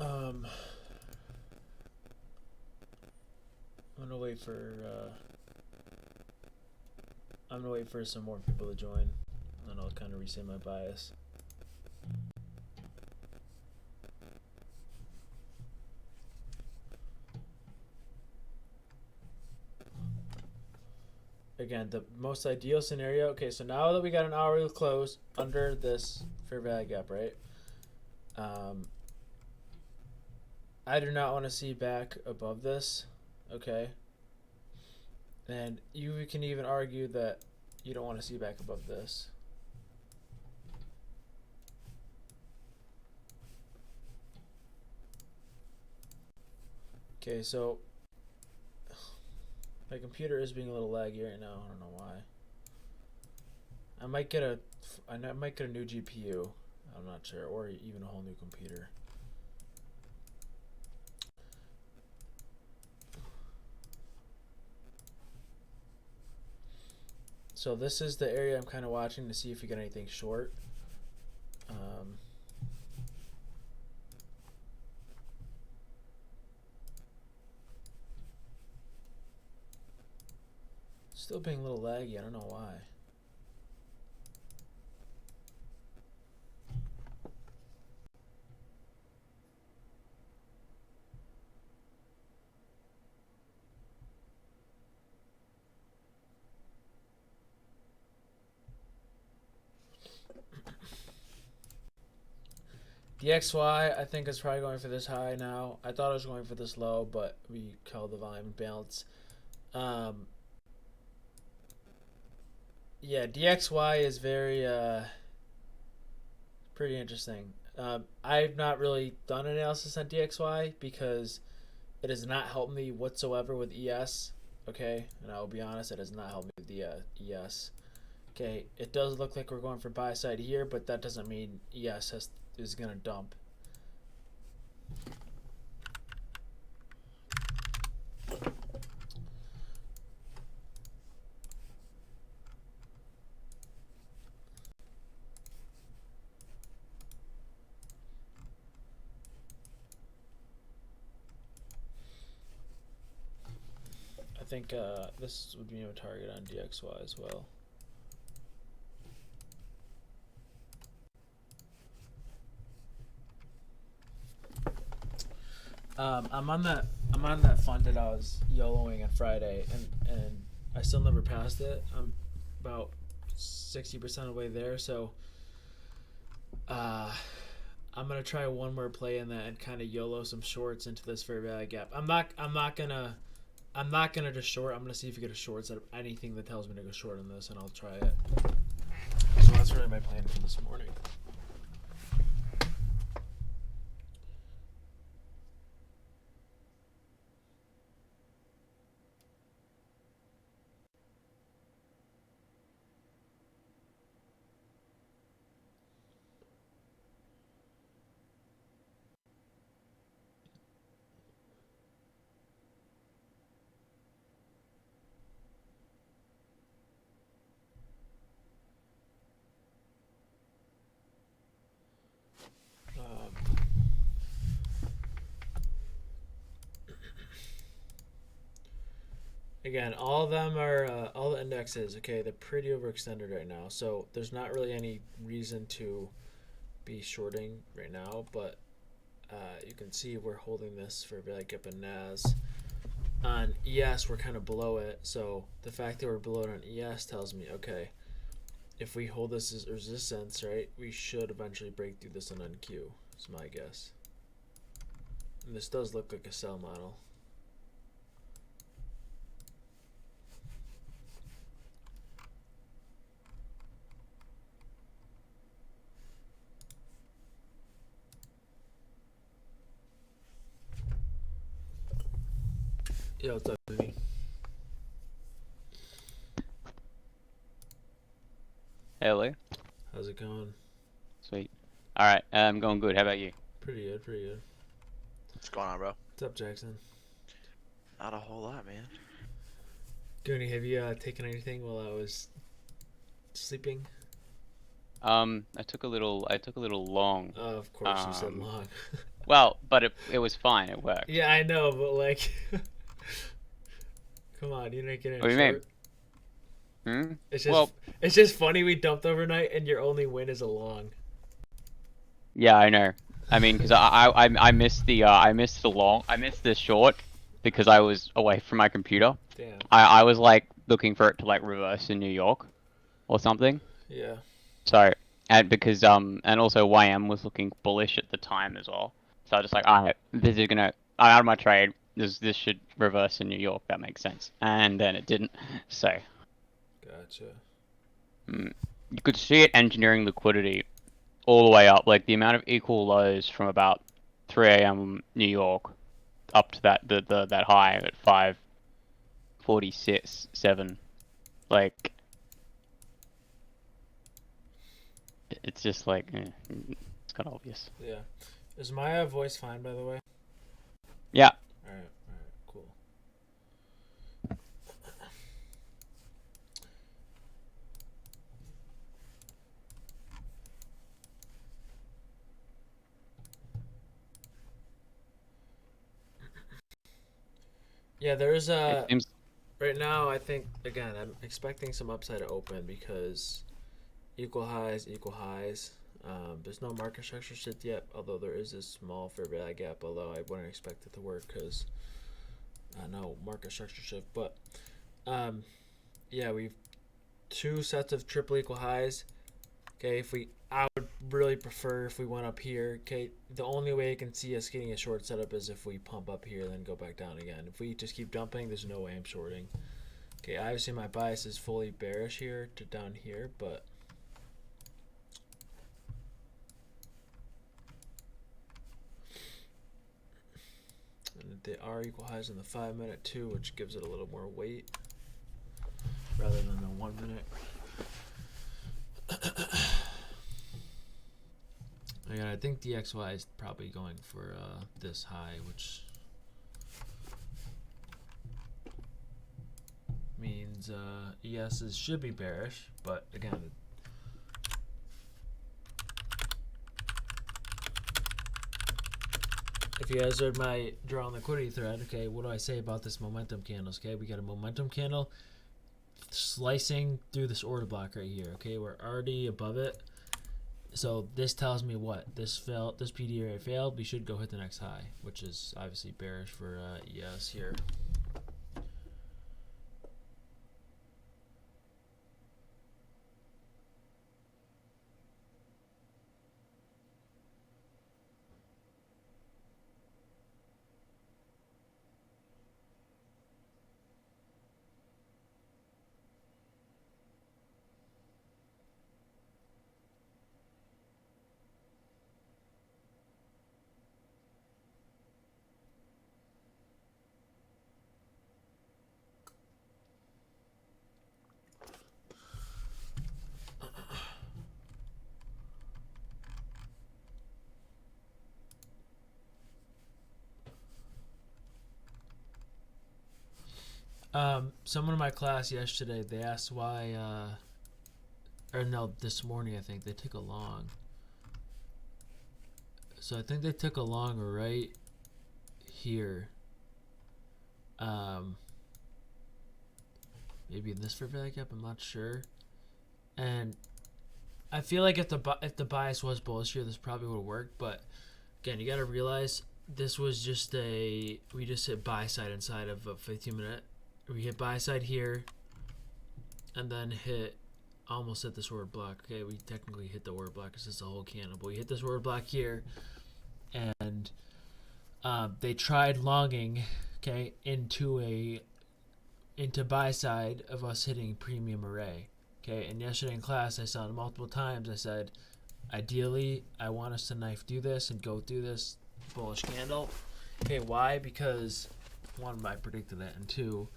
I'm gonna wait for some more people to join, and then I'll kind of reset my bias. Again, the most ideal scenario. Okay, so now that we got an hourly close under this fair value gap, right? I do not want to see back above this. Okay. And you can even argue that you don't want to see back above this. Okay, so my computer is being a little laggy right now. I don't know why. I might get a new GPU. I'm not sure, or even a whole new computer. So this is the area I'm kind of watching to see if we get anything short. Still being a little laggy. I don't know why. The XY, I think, is probably going for this high now. I thought it was going for this low, but we called the volume balance. Yeah, DXY is very pretty interesting. I've not really done analysis on DXY because it has not helped me whatsoever with ES. Okay, and I will be honest, it has not helped me with the ES. Okay, it does look like we're going for buy side here, but that doesn't mean ES is gonna dump. I think this would be a target on DXY as well. I'm on that fund that I was YOLOing on Friday, and I still never passed it. I'm about 60% of the way there, so I'm gonna try one more play in that and kind of YOLO some shorts into this fair value gap. I'm not gonna just short. I'm gonna see if you get a shorts out of anything that tells me to go short on this, and I'll try it. So that's really my plan for this morning. Again, all of them are all the indexes. Okay, they're pretty overextended right now, so there's not really any reason to be shorting right now. But you can see we're holding this for like up in NAS. On ES, we're kind of below it, so the fact that we're below it on ES tells me, okay, if we hold this as resistance, right, we should eventually break through this on NQ. Is my guess. And this does look like a sell model. Yo, what's up, baby? Hello. How's it going? Sweet. All right. I'm going good. How about you? Pretty good, pretty good. What's going on, bro? What's up, Jackson? Not a whole lot, man. Goony, have you taken anything while I was sleeping? I took a little long. Of course, you said long. Well, but it was fine. It worked. Yeah, I know, but like, come on, you didn't get in What do you mean? short. Hmm? It's just Well, it's just funny we dumped overnight and your only win is a long. yeah, I know. I mean, because I missed the I missed the short because I was away from my computer. Damn. I was like looking for it to like reverse in New York or something. Yeah. So and because and also YM was looking bullish at the time as well. So I was just like, alright, this is gonna I'm out of my trade. This should reverse in New York. That makes sense. And then it didn't. So Gotcha. you could see it engineering liquidity all the way up, like the amount of equal lows from about 3 a.m. New York up to that high at 5:47. Like it's just like it's kind of obvious. Yeah. Is my voice fine, by the way? Yeah. All right. Cool. Yeah, there's It seems right now. I think again, I'm expecting some upside to open because equal highs, equal highs. There's no market structure shit yet, although there is this small fair value gap. Although I wouldn't expect it to work because no market structure shift. But yeah, we've two sets of triple equal highs. Okay, I would really prefer if we went up here. Okay, the only way I can see us getting a short setup is if we pump up here, then go back down again. If we just keep dumping, there's no way I'm shorting. Okay, obviously my bias is fully bearish here to down here, but and they are equal highs in the 5-minute too, which gives it a little more weight rather than the 1 minute. Again, I think DXY is probably going for this high, which means ESs should be bearish, but again, if you guys heard my draw on liquidity thread, okay, what do I say about this momentum candles? Okay, we got a momentum candle slicing through this order block right here. Okay, we're already above it. So this tells me what? This PD area failed. We should go hit the next high, which is obviously bearish for ES here. Someone in my class yesterday, they asked why, or no, this morning I think they took a long. So I think they took a long right here. Maybe in this fair value gap, I'm not sure. And I feel like if the bias was bullish here, this probably would have worked. But again, you got to realize this was just we just hit buy side inside of a 15-minute. We hit buy side here, and then almost hit this order block. Okay, we technically hit the order block because it's a whole candle. But we hit this order block here, and they tried longing, okay, into buy side of us hitting premium array. Okay, and yesterday in class I saw it multiple times. I said, ideally, I want us to knife do this and go through this bullish candle. Okay, why? Because one, I predicted that, and two,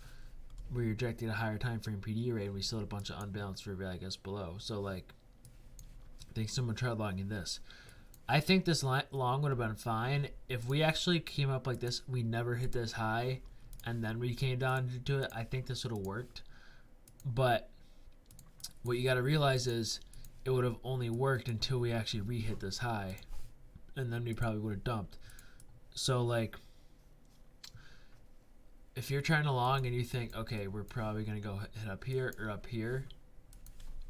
we rejected a higher time frame PD array and we still had a bunch of unbalanced fair value guess below. So like, I think someone tried longing this. I think this long would have been fine if we actually came up like this. We never hit this high, and then we came down to it. I think this would have worked, but what you got to realize is it would have only worked until we actually re-hit this high, and then we probably would have dumped. So like, if you're trying to long and you think, okay, we're probably gonna go hit up here or up here,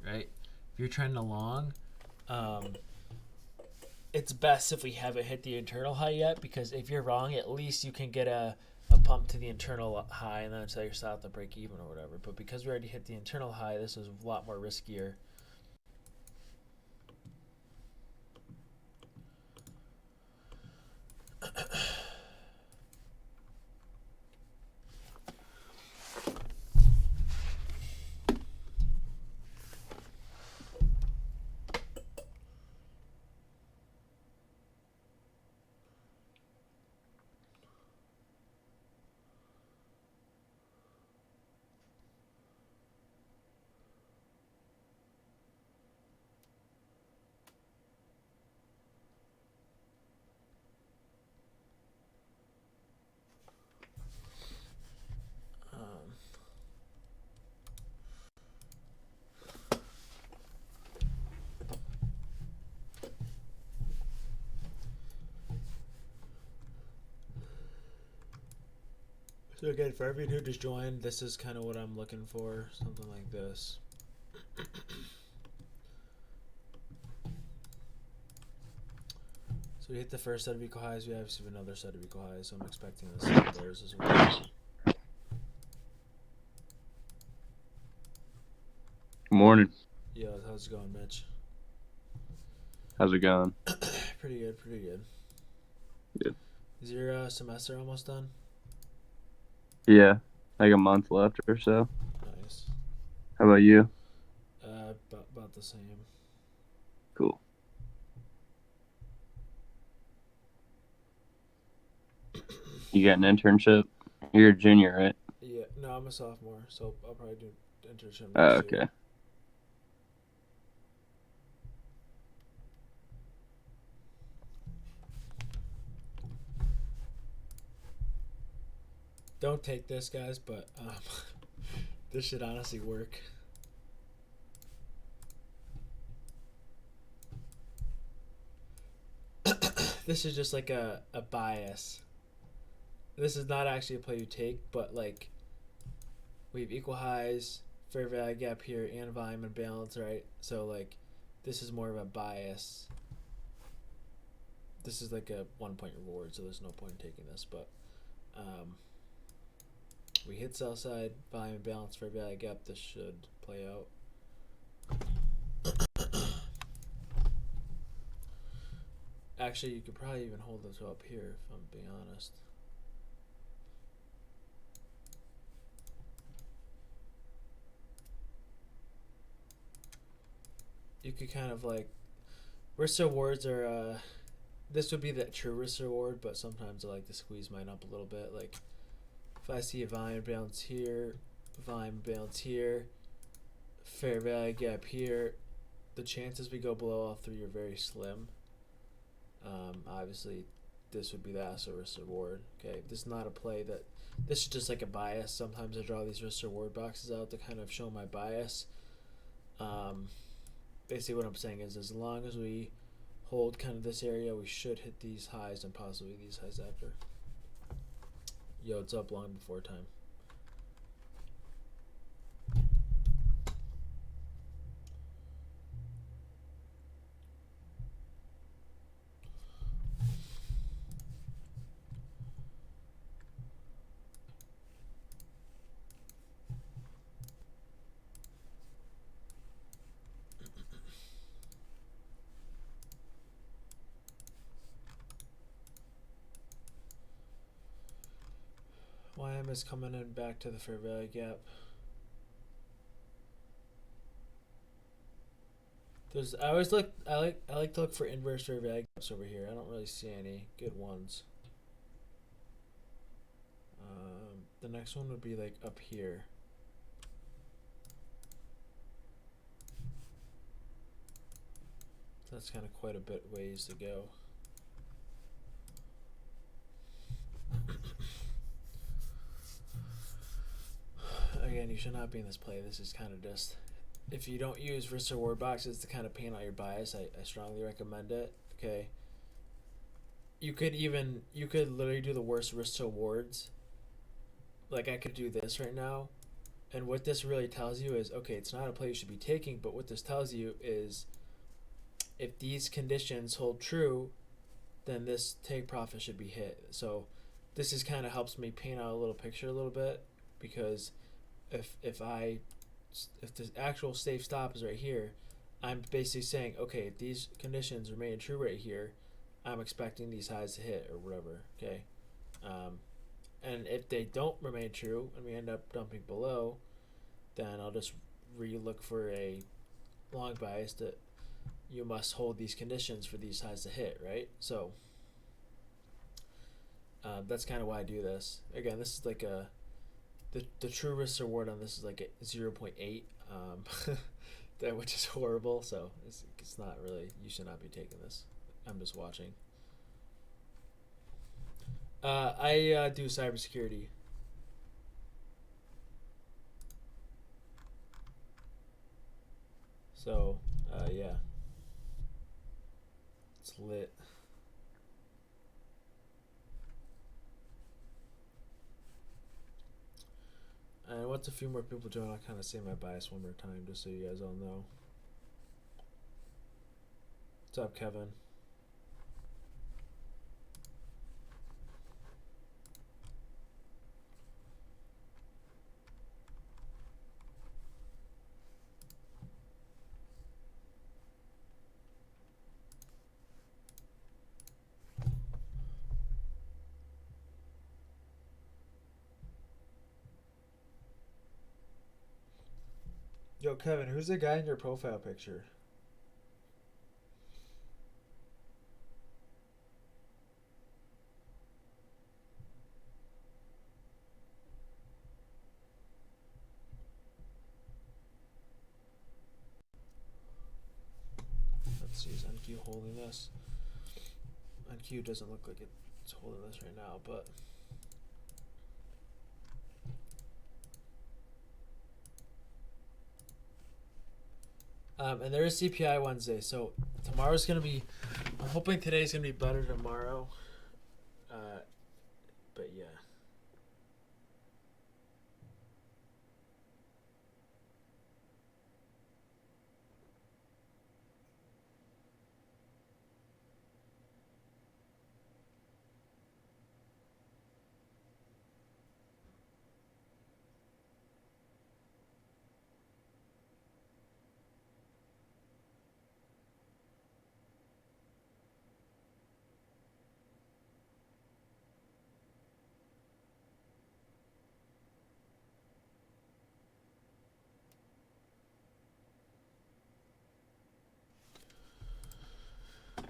right? If you're trying to long, it's best if we haven't hit the internal high yet, because if you're wrong, at least you can get a pump to the internal high and then tell yourself to break even or whatever. But because we already hit the internal high, this is a lot more riskier. So again, for everyone who just joined, this is kind of what I'm looking for, something like this. So we hit the first set of equal highs, we obviously have another set of equal highs, so I'm expecting the same theirs as well. Morning. Yeah, how's it going, Mitch? How's it going? Pretty good, pretty good. Good. Is your semester almost done? Yeah, like a month left or so. Nice. How about you? About the same. Cool. You got an internship? You're a junior, right? Yeah, no, I'm a sophomore, so I'll probably do internship Oh, next year. okay. Don't take this, guys, but this should honestly work. This is just like a bias. This is not actually a play you take, but like we have equal highs, fair value gap here, and volume and balance, right? So like this is more of a bias. This is like a 1 point reward, so there's no point in taking this, but we hit sell side, volume and balance, fair value gap. This should play out. Actually, you could probably even hold this up here, if I'm being honest. You could kind of like, risk rewards are, this would be the true risk reward, but sometimes I like to squeeze mine up a little bit. Like, if I see a volume balance here, volume balance here, fair value gap here, the chances we go below all three are very slim. Obviously, this would be the asset risk reward. Okay, this is not a play that. This is just like a bias. Sometimes I draw these risk reward boxes out to kind of show my bias. Basically, what I'm saying is, as long as we hold kind of this area, we should hit these highs and possibly these highs after. Yo, it's up long before time. YM is coming in back to the fair value gap. I like to look for inverse fair value gaps over here. I don't really see any good ones. The next one would be like up here. That's kind of quite a bit ways to go. Again, you should not be in this play. This is kind of just, if you don't use risk reward boxes to kind of paint out your bias, I strongly recommend it. Okay. you could literally do the worst risk to rewards. Like I could do this right now, and what this really tells you is, okay, it's not a play you should be taking, but what this tells you is, if these conditions hold true, then this take profit should be hit. So this is kind of helps me paint out a little picture a little bit, because if the actual safe stop is right here, I'm basically saying, okay, if these conditions remain true right here, I'm expecting these highs to hit or whatever. Okay, and if they don't remain true and we end up dumping below, then I'll just re-look for a long bias that you must hold these conditions for these highs to hit, right? So that's kind of why I do this. Again, this is like the true risk reward on this is like a 0.8, that, which is horrible. So it's not really, you should not be taking this. I'm just watching. I do cybersecurity. So yeah, it's lit. And once a few more people join, I'll kind of say my bias one more time, just so you guys all know. What's up, Kevin? Yo, Kevin, who's the guy in your profile picture? Let's see, is NQ holding this? NQ doesn't look like it's holding this right now, but and there is CPI Wednesday, so tomorrow's gonna be. I'm hoping today's gonna be better tomorrow. But yeah.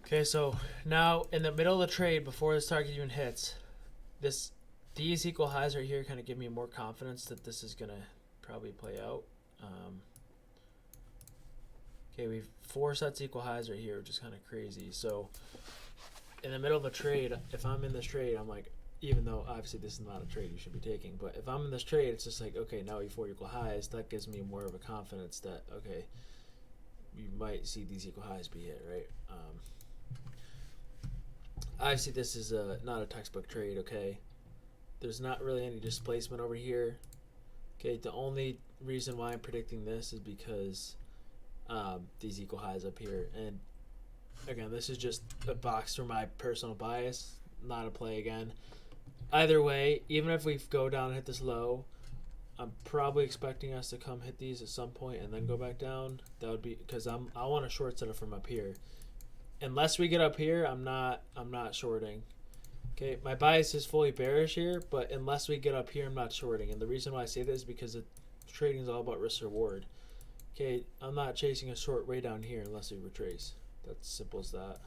Okay, so now in the middle of the trade, before this target even hits, these equal highs right here kind of give me more confidence that this is gonna probably play out. Okay, we've 4 sets equal highs right here, which is kind of crazy. So in the middle of a trade, if I'm in this trade, I'm like, even though obviously this is not a trade you should be taking, but if I'm in this trade, it's just like, okay, now we have 4 equal highs. That gives me more of a confidence that, okay, you might see these equal highs be hit, right? Obviously this is not a textbook trade, okay? There's not really any displacement over here. Okay, the only reason why I'm predicting this is because these equal highs up here. And again, this is just a box for my personal bias, not a play again. Either way, even if we go down and hit this low, I'm probably expecting us to come hit these at some point and then go back down. That would be because I want a short setup from up here. Unless we get up here, I'm not shorting. Okay, my bias is fully bearish here, but unless we get up here, I'm not shorting. And the reason why I say this is because trading is all about risk reward. Okay, I'm not chasing a short way down here unless we retrace. That's simple as that.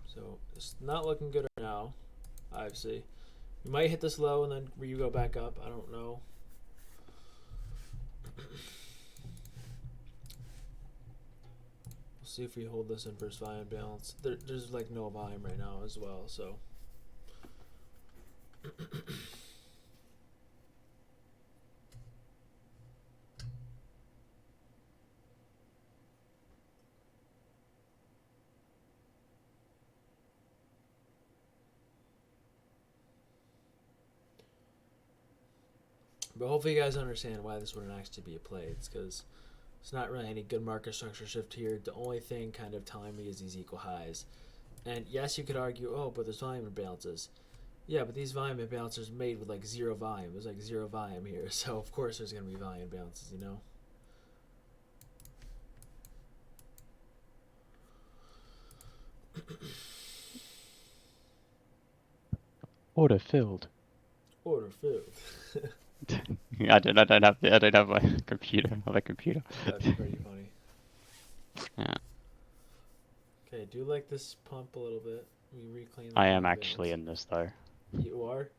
So it's not looking good right now, obviously. We might hit this low and then you go back up. I don't know. We'll see if we hold this inverse volume balance. There's like no volume right now as well, so. But hopefully you guys understand why this wouldn't actually be a play. It's because it's not really any good market structure shift here. The only thing kind of telling me is these equal highs. And yes, you could argue, oh, but there's volume imbalances. Yeah, but these volume imbalances are made with like zero volume. There's like zero volume here. So of course there's going to be volume imbalances, you know? Order filled. Order filled. I don't have my computer. I have a computer. That'd be pretty funny. Yeah. Okay, do like this pump a little bit. We reclaim. I am actually in this though. You are?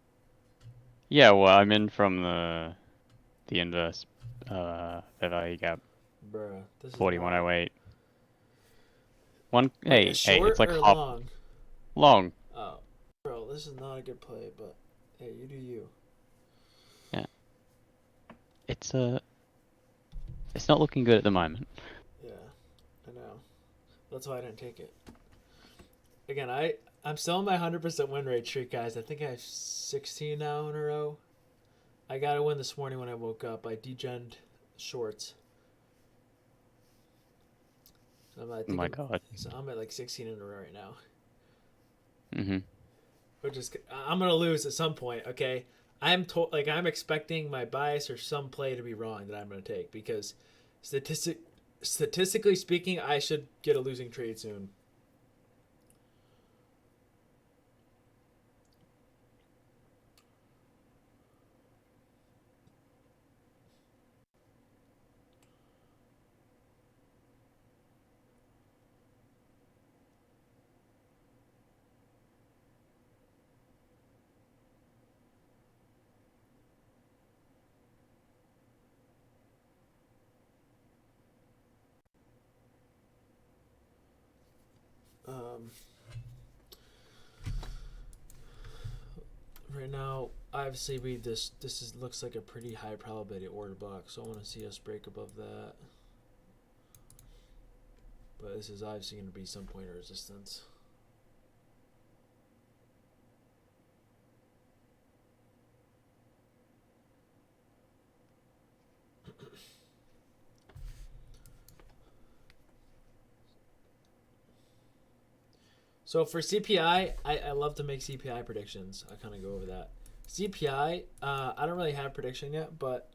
Yeah, well, I'm in from the inverse fair value gap. Bruh, this is 4108. Wait, Hey, short it's like or half long? long. Oh, bro, this is not a good play, but hey, you do you. It's not looking good at the moment. Yeah, I know. That's why I didn't take it. Again, I'm still on my 100% win rate streak, guys. I think I have 16 now in a row. I got a win this morning when I woke up. I degened shorts. So Oh my god. So I'm at like 16 in a row right now. Mhm. Which is, I'm gonna lose at some point. Okay, I'm expecting my bias or some play to be wrong that I'm gonna take because statistically speaking, I should get a losing trade soon. Right now, obviously, looks like a pretty high probability order block, so I want to see us break above that. But this is obviously going to be some point of resistance. So for CPI, I love to make CPI predictions. I kind of go over that. CPI, I don't really have a prediction yet, but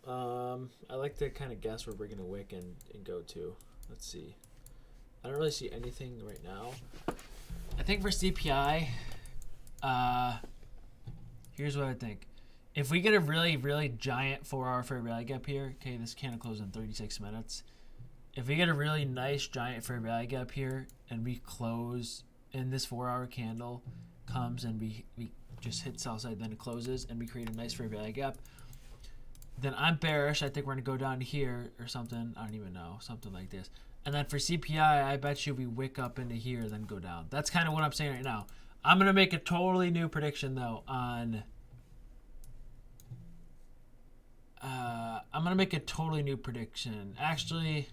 I like to kind of guess where we're going to wick and go to. Let's see. I don't really see anything right now. I think for CPI, here's what I think. If we get a really, really giant 4-hour fair value gap here, okay, this candle closed in 36 minutes. If we get a really nice giant fair value gap here and we close and this 4-hour candle comes and we just hit sell side, then it closes and we create a nice fair value gap, then I'm bearish. I think we're going to go down here or something. I don't even know. Something like this. And then for CPI, I bet you we wick up into here, then go down. That's kind of what I'm saying right now. I'm going to make a totally new prediction, though, on... I'm going to make a totally new prediction. Actually...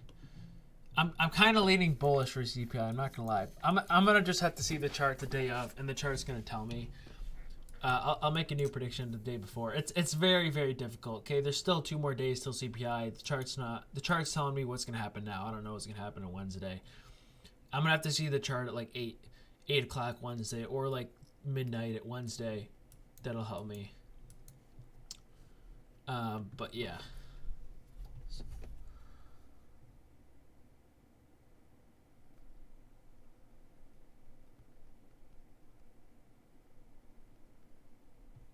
I'm kind of leaning bullish for CPI. I'm not gonna lie. I'm gonna just have to see the chart the day of, and the chart's gonna tell me. I'll make a new prediction the day before. It's very, very difficult. Okay, there's still 2 more days till CPI. The chart's telling me what's gonna happen now. I don't know what's gonna happen on Wednesday. I'm gonna have to see the chart at like 8 o'clock Wednesday or like midnight at Wednesday. That'll help me. But yeah.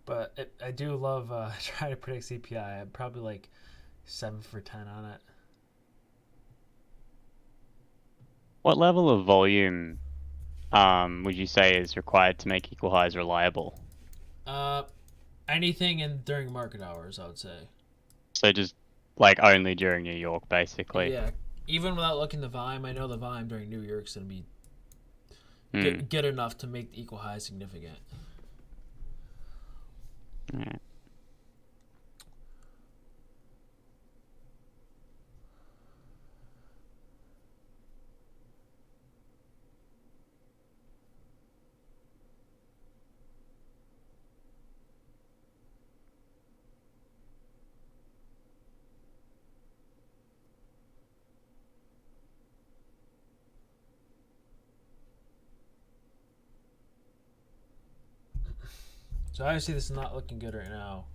But I do love trying to predict CPI. I'm probably like 7 for 10 on it. What level of volume would you say is required to make equal highs reliable? Anything during market hours, I would say. So just like only during New York, basically. Yeah, even without looking at the volume, I know the volume during New York's gonna be good enough to make the equal high significant. Yeah. So obviously this is not looking good right now.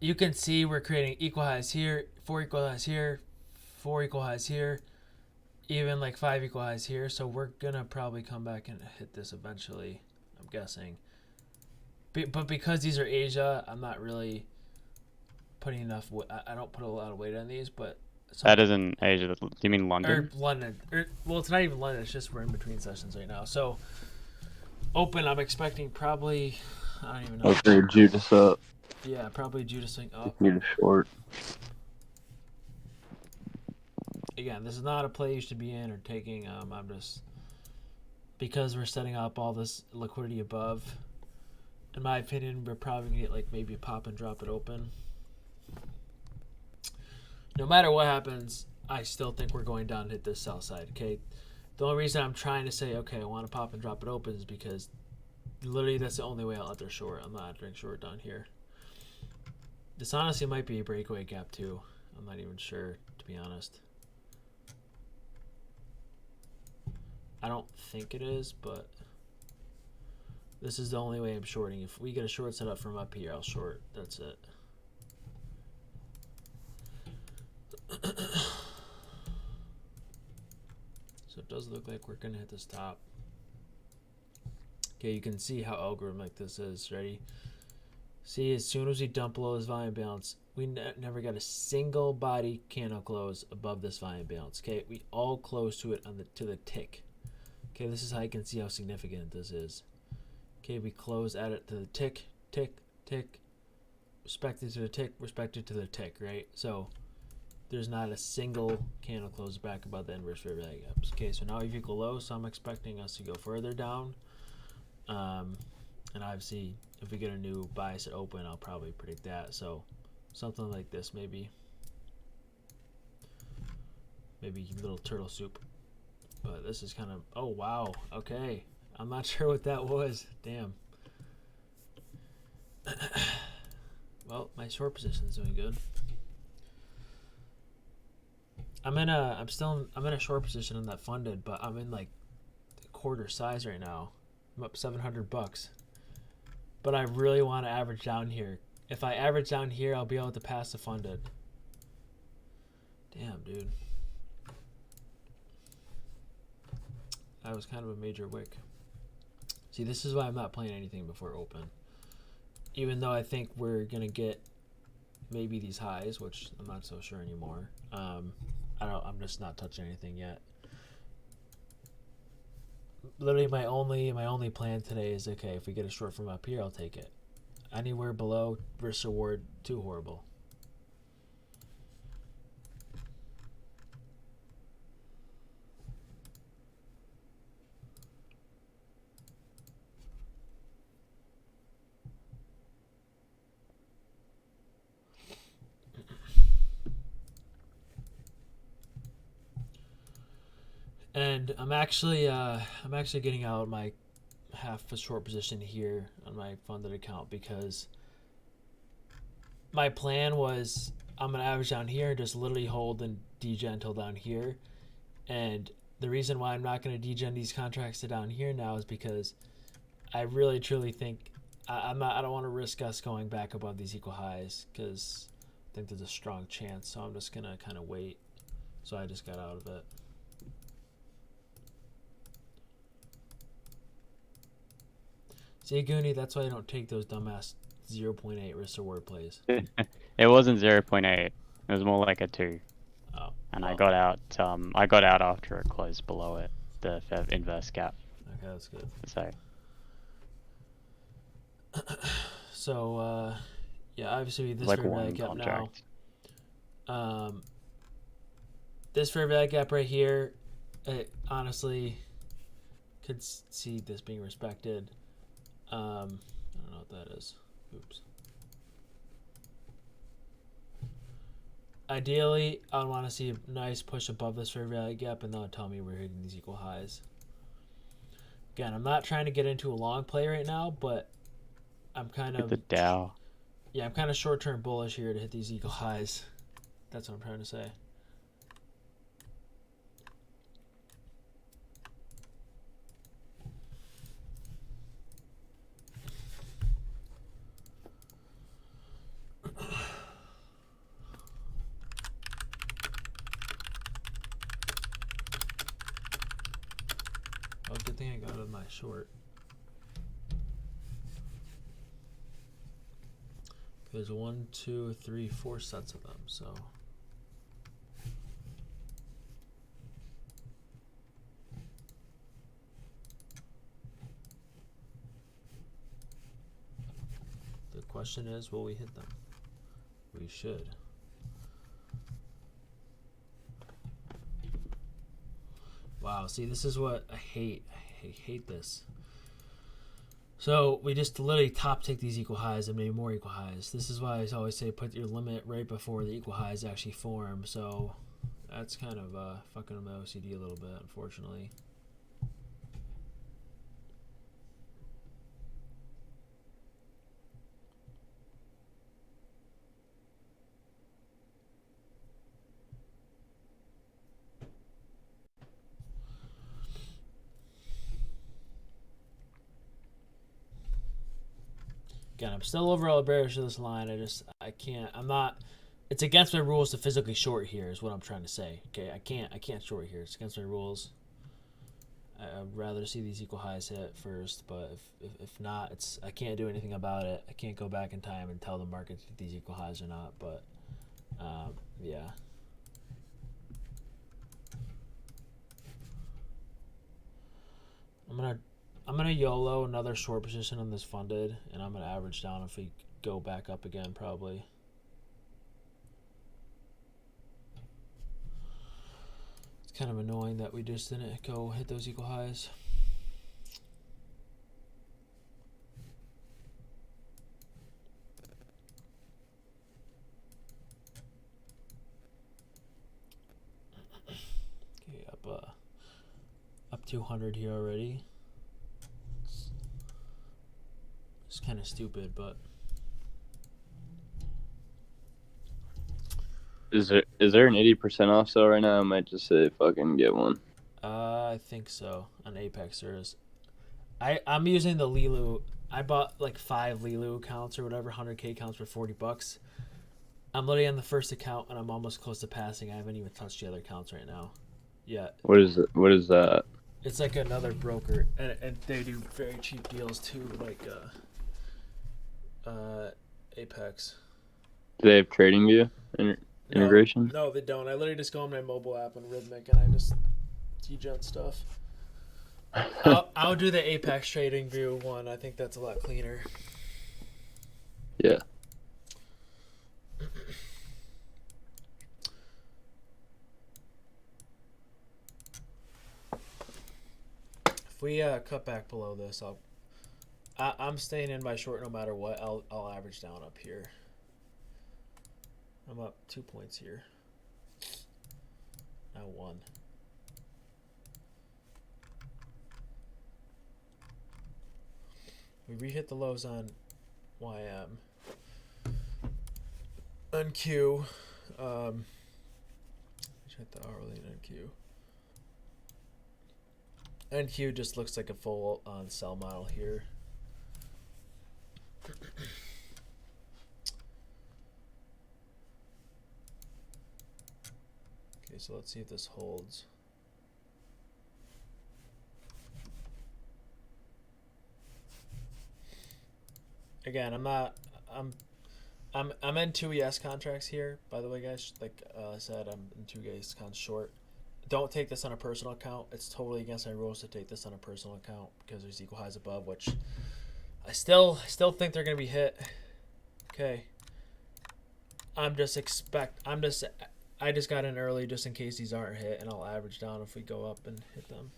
You can see we're creating equal highs here, 4 equal highs here, 4 equal highs here, even like 5 equal highs here. So we're gonna probably come back and hit this eventually, I'm guessing. But because these are Asia, I'm not really putting enough. I don't put a lot of weight on these, but That isn't Asia. Do you mean London? or London. Well, it's not even London. It's just we're in between sessions right now. So open, I'm expecting probably. I don't even know. Okay, Judas up. Yeah, probably Judasing up. Need a short. Again, this is not a play you should be in or taking. I'm just because we're setting up all this liquidity above. In my opinion, we're probably gonna get like maybe a pop and drop it open. No matter what happens, I still think we're going down to hit this sell side. Okay, the only reason I'm trying to say okay, I want to pop and drop it open is because literally that's the only way I'll enter short. I'm not entering short down here. This honestly might be a breakaway gap too. I'm not even sure, to be honest. I don't think it is, but this is the only way I'm shorting. If we get a short setup from up here, I'll short. That's it. So it does look like we're going to hit this top. Okay, you can see how algorithmic this is. Ready? See, as soon as we dump below this volume balance, we never got a single body candle close above this volume balance. Okay, we all close to it on to the tick. Okay, this is how you can see how significant this is. Okay, we close at it to the tick, tick, tick, respected to the tick, respected to the tick, right? So there's not a single candle close back above the inverse fair value gaps. Okay, so now we've equal low, so I'm expecting us to go further down. And obviously, if we get a new bias at open, I'll probably predict that. So something like this, maybe little turtle soup. But this is kind of, oh wow, okay. I'm not sure what that was. Damn. Well, my short position's doing good. I'm in a short position on that funded, but I'm in like quarter size right now. I'm up $700. But I really want to average down here. If I average down here, I'll be able to pass the funded. Damn, dude. That was kind of a major wick. See, this is why I'm not playing anything before open. Even though I think we're going to get maybe these highs, which I'm not so sure anymore. I'm just not touching anything yet. Literally my only plan today is, okay, if we get a short from up here, I'll take it. Anywhere below, risk reward, too horrible. And I'm actually getting out my half a short position here on my funded account because my plan was I'm gonna average down here and just literally hold and degen until down here. And the reason why I'm not gonna degen these contracts to down here now is because I really truly think I don't want to risk us going back above these equal highs because I think there's a strong chance. So I'm just gonna kind of wait. So I just got out of it. See, Goonie, that's why I don't take those dumbass 0.8 risk reward plays. It wasn't 0.8. It was more like a 2. Oh. And well. I got out. I got out after it closed below it, the inverse gap. Okay, that's good. So. Yeah, obviously this like fair value one gap contract. now. This fair value gap right here, it honestly could see this being respected. I don't know what that is. Oops. Ideally, I would want to see a nice push above this fair value gap, and that'll tell me we're hitting these equal highs. Again, I'm not trying to get into a long play right now, but I'm kind of the Dow. Yeah, I'm kind of short-term bullish here to hit these equal highs. That's what I'm trying to say. Good thing I got out of my short. There's 1, 2, 3, 4 sets of them, so. The question is, will we hit them? We should. Wow, see, this is what I hate. I hate this. So we just literally top tick these equal highs and maybe more equal highs. This is why I always say put your limit right before the equal highs actually form. So that's kind of fucking with my OCD a little bit, unfortunately. Again, I'm still overall bearish to this line. I can't, I'm not, it's against my rules to physically short here is what I'm trying to say. Okay, I can't short here. It's against my rules. I'd rather see these equal highs hit first, but if not, I can't do anything about it. I can't go back in time and tell the market if these equal highs or not, but yeah. I'm gonna YOLO another short position on this funded, and I'm gonna average down if we go back up again, probably. It's kind of annoying that we just didn't go hit those equal highs. Okay, up 200 here already. It's kind of stupid, but Is there an 80% off sale right now? I might just say fucking get one. I think so. On Apex there is. I'm using the Lilu. I bought like 5 Lilu accounts or whatever, 100K accounts for $40. I'm literally on the first account and I'm almost close to passing. I haven't even touched the other accounts right now yet. What is it? What is that? It's like another broker, and they do very cheap deals too, like Apex. Do they have trading view integration? No, they don't. I literally just go on my mobile app and Rhythmic, and I just degen stuff. I'll do the Apex trading view one. I think that's a lot cleaner. Yeah. If we cut back below this, I'm staying in my short no matter what. I'll average down up here. I'm up 2 points here. Now 1. We re-hit the lows on YM. On Q. Hit the hourly on Q. NQ just looks like a full on sell model here. Okay, so let's see if this holds. Again, I'm in 2 ES contracts here, by the way, guys. Like I said, I'm in 2 ES contracts short. Don't take this on a personal account. It's totally against my rules to take this on a personal account because there's equal highs above, which I still think they're gonna be hit. Okay. I just got in early just in case these aren't hit, and I'll average down if we go up and hit them.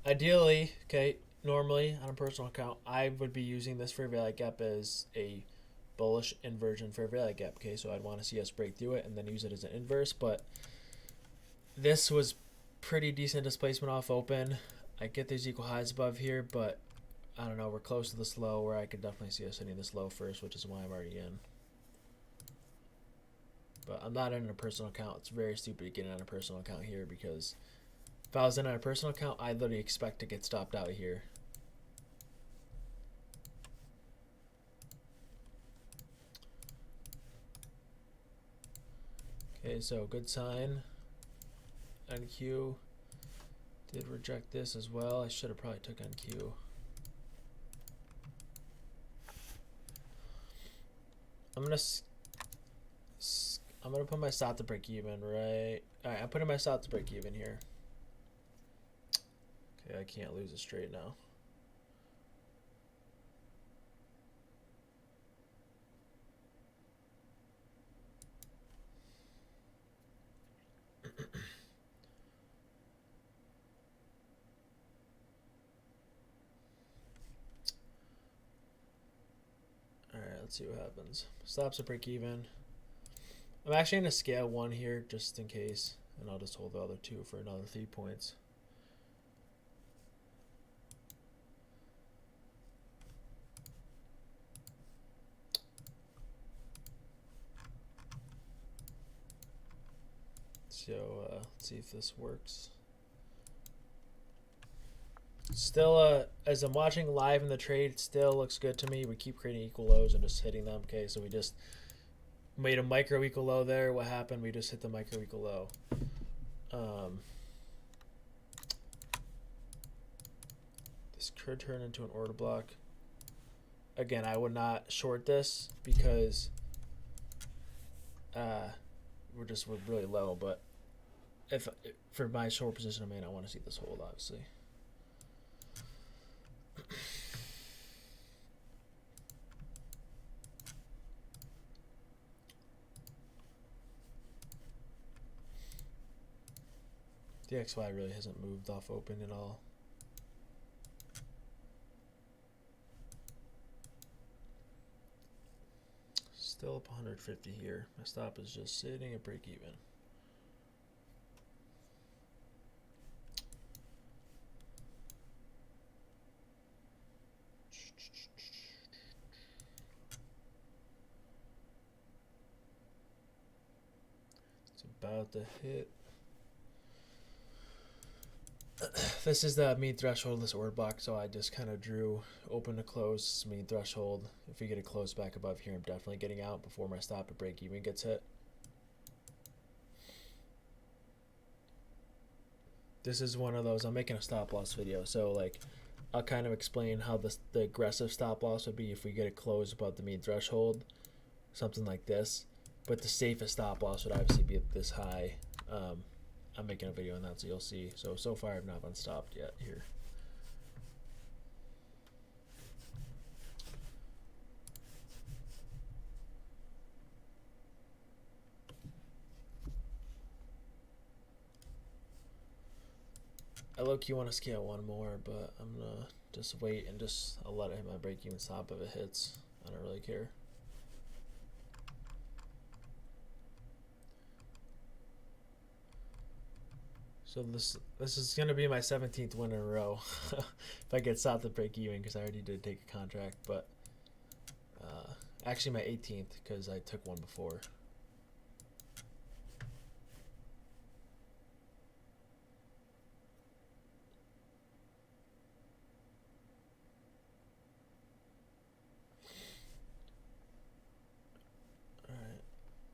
Ideally, okay, normally on a personal account, I would be using this fair value gap as a bullish inversion fair value gap. Okay, so I'd want to see us break through it and then use it as an inverse. But this was pretty decent displacement off open. I get these equal highs above here, but I don't know. We're close to this low where I could definitely see us hitting this low first, which is why I'm already in. But I'm not in a personal account. It's very stupid to get in on a personal account here because if I was in on a personal account, I'd literally expect to get stopped out here. Okay, so good sign. NQ did reject this as well. I should have probably took NQ. I'm gonna put my stop to break even, right? All right, I'm putting my stop to break even here. Okay, I can't lose a straight now. All right, let's see what happens. Stops at break even. I'm actually gonna scale one here just in case, and I'll just hold the other two for another 3 points. So let's see if this works. Still, as I'm watching live in the trade, it still looks good to me. We keep creating equal lows and just hitting them. Okay, so we just made a micro equal low there. What happened? We just hit the micro equal low. This could turn into an order block. Again, I would not short this because we're really low. But if for my short position I'm in, I want to see this hold, obviously. The XY really hasn't moved off open at all. Still up 150 here. My stop is just sitting at break even. It's about to hit. This is the mean threshold, this order block, so I just kind of drew open to close, mean threshold. If we get a close back above here, I'm definitely getting out before my stop at break even gets hit. This is one of those, I'm making a stop loss video, so like I'll kind of explain how the aggressive stop loss would be if we get a close above the mean threshold, something like this. But the safest stop loss would obviously be this high. I'm making a video on that, so you'll see. So far I've not been stopped yet here. I low-key want to scale one more, but I'm gonna just wait and I'll let it hit my break even stop if it hits. I don't really care. So this is gonna be my 17th win in a row if I get stopped at break even, because I already did take a contract, but actually my 18th because I took one before.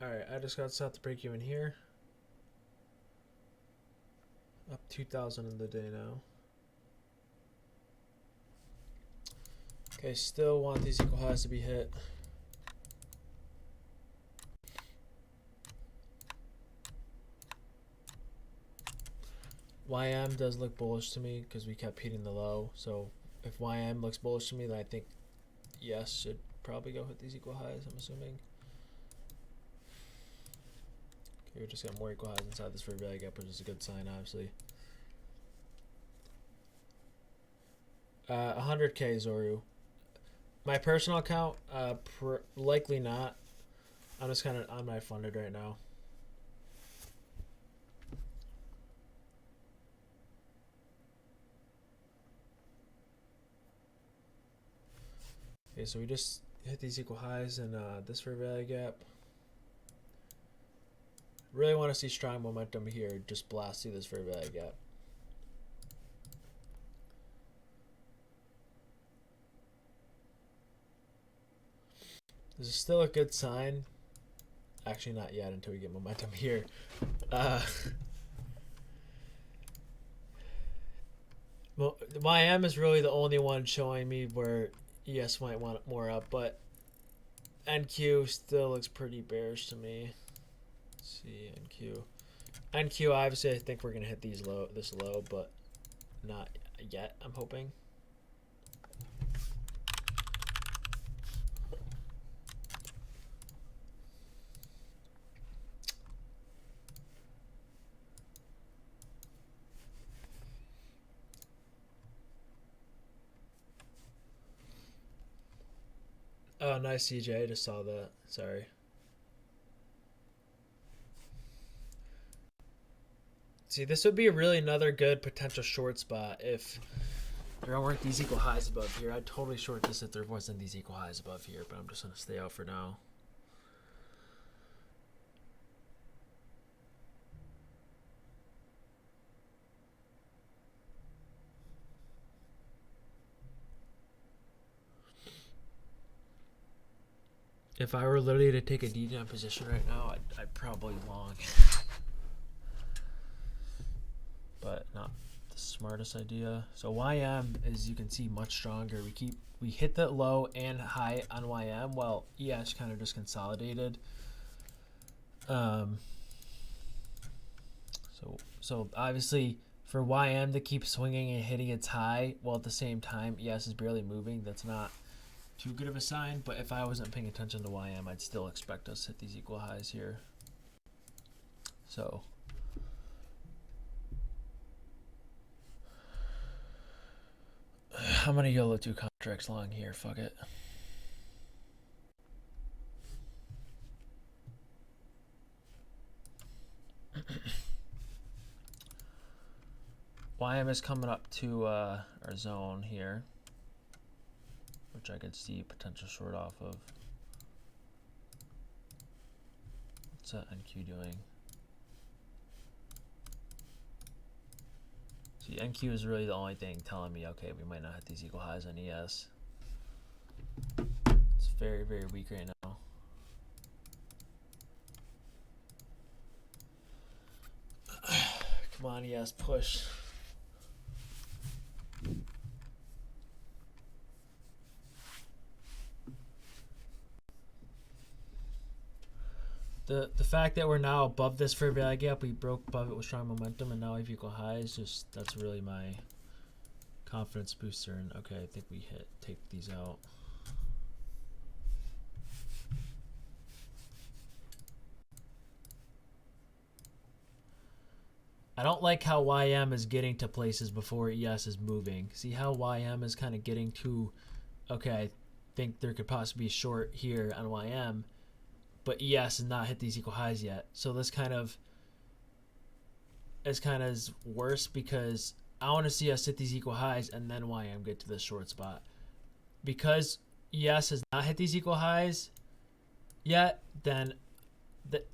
All right, I just got stopped at break even here. Up 2,000 in the day now. Okay, still want these equal highs to be hit. YM does look bullish to me because we kept hitting the low. So if YM looks bullish to me, then I think yes should probably go hit these equal highs, I'm assuming. Okay, we just got more equal highs inside this fair value gap, which is a good sign, obviously. 100K Zoru. My personal account, likely not. I'm just kind of on my funded right now. Okay, so we just hit these equal highs and this fair value gap. Really want to see strong momentum here. Just blast through this fair value gap. This is still a good sign. Actually, not yet until we get momentum here. Well, YM is really the only one showing me where ES might want more up, but NQ still looks pretty bearish to me. Let's see, NQ, obviously I think we're gonna hit this low, but not yet, I'm hoping. Oh, nice, CJ. I just saw that. Sorry. See, this would be really another good potential short spot if there weren't these equal highs above here. I'd totally short this if there wasn't these equal highs above here, but I'm just going to stay out for now. If I were literally to take a degen position right now, I'd probably long. But not the smartest idea. So YM, as you can see, much stronger. We hit the low and high on YM, while ES kind of just consolidated. So obviously for YM to keep swinging and hitting its high, while at the same time ES is barely moving, that's not too good of a sign. But if I wasn't paying attention to YM, I'd still expect us to hit these equal highs here. So I'm gonna YOLO 2 contracts long here, fuck it. YM is coming up to our zone here, which I could see potential short off of. What's that NQ doing? See, NQ is really the only thing telling me, okay, we might not hit these equal highs on ES. It's very, very weak right now. Come on, ES, push. The fact that we're now above this fair value gap, we broke above it with strong momentum, and now we have equal highs, just that's really my confidence booster. And okay, I think we take these out. I don't like how YM is getting to places before ES is moving. See how YM is kind of getting to, okay, I think there could possibly be a short here on YM, but ES has not hit these equal highs yet. So this kind of is worse, because I want to see us hit these equal highs and then YM get to the short spot. Because ES has not hit these equal highs yet, then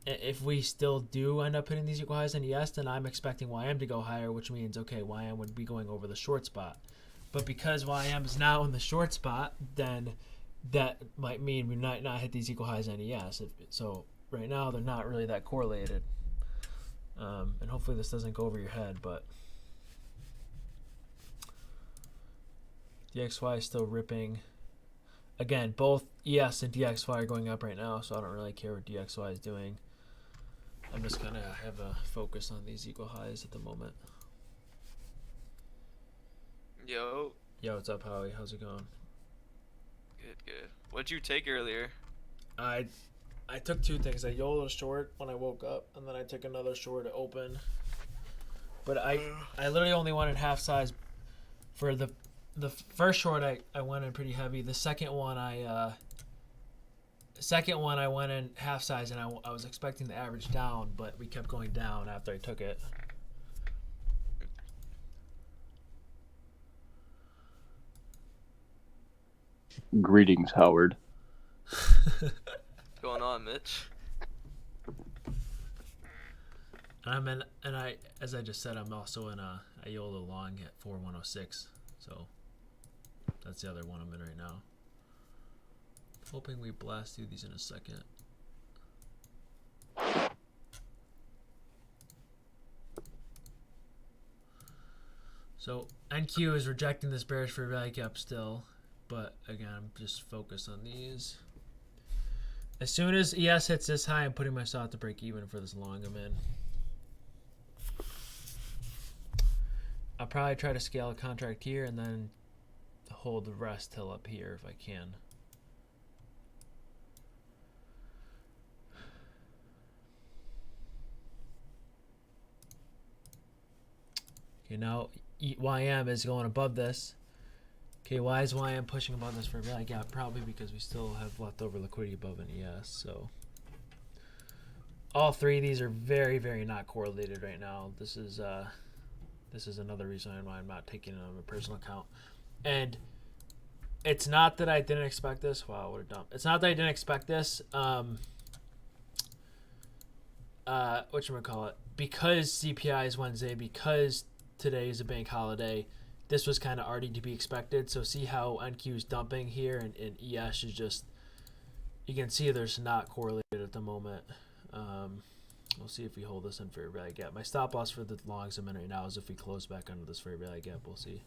if we still do end up hitting these equal highs in ES, then I'm expecting YM to go higher, which means, okay, YM would be going over the short spot. But because YM is now in the short spot, then that might mean we might not hit these equal highs on ES. So right now they're not really that correlated. And hopefully this doesn't go over your head, but DXY is still ripping. Again, both ES and DXY are going up right now, so I don't really care what DXY is doing. I'm just gonna have a focus on these equal highs at the moment. Yo. Yo, what's up, Howie? How's it going? Good. What'd you take earlier? I took two things. I YOLO short when I woke up, and then I took another short to open. But I literally only wanted half size for the first short. I went in pretty heavy. The second one I went in half size, and I was expecting the average down, but we kept going down after I took it. Greetings, Howard. What's going on, Mitch? As I just said, I'm also in a YOLO long at 4106. So that's the other one I'm in right now. Hoping we blast through these in a second. So NQ is rejecting this bearish fair value gap still, but again, I'm just focused on these. As soon as ES hits this high, I'm putting my stop to break even for this long I'm in. I'll probably try to scale a contract here and then hold the rest till up here if I can. Okay, now YM is going above this. Okay, why is YM pushing above this fair value gap? Probably because we still have leftover liquidity above an ES. So all three of these are very, very not correlated right now. This is another reason why I'm not taking it on my personal account. And it's not that I didn't expect this. Wow, what a dump. It's not that I didn't expect this. Whatchamacallit? Because CPI is Wednesday, because today is a bank holiday, this was kind of already to be expected. So see how NQ is dumping here, and ES is just, you can see there's not correlated at the moment. We'll see if we hold this in fair value gap. My stop loss for the longs I'm in right now is if we close back under this fair value gap. We'll see.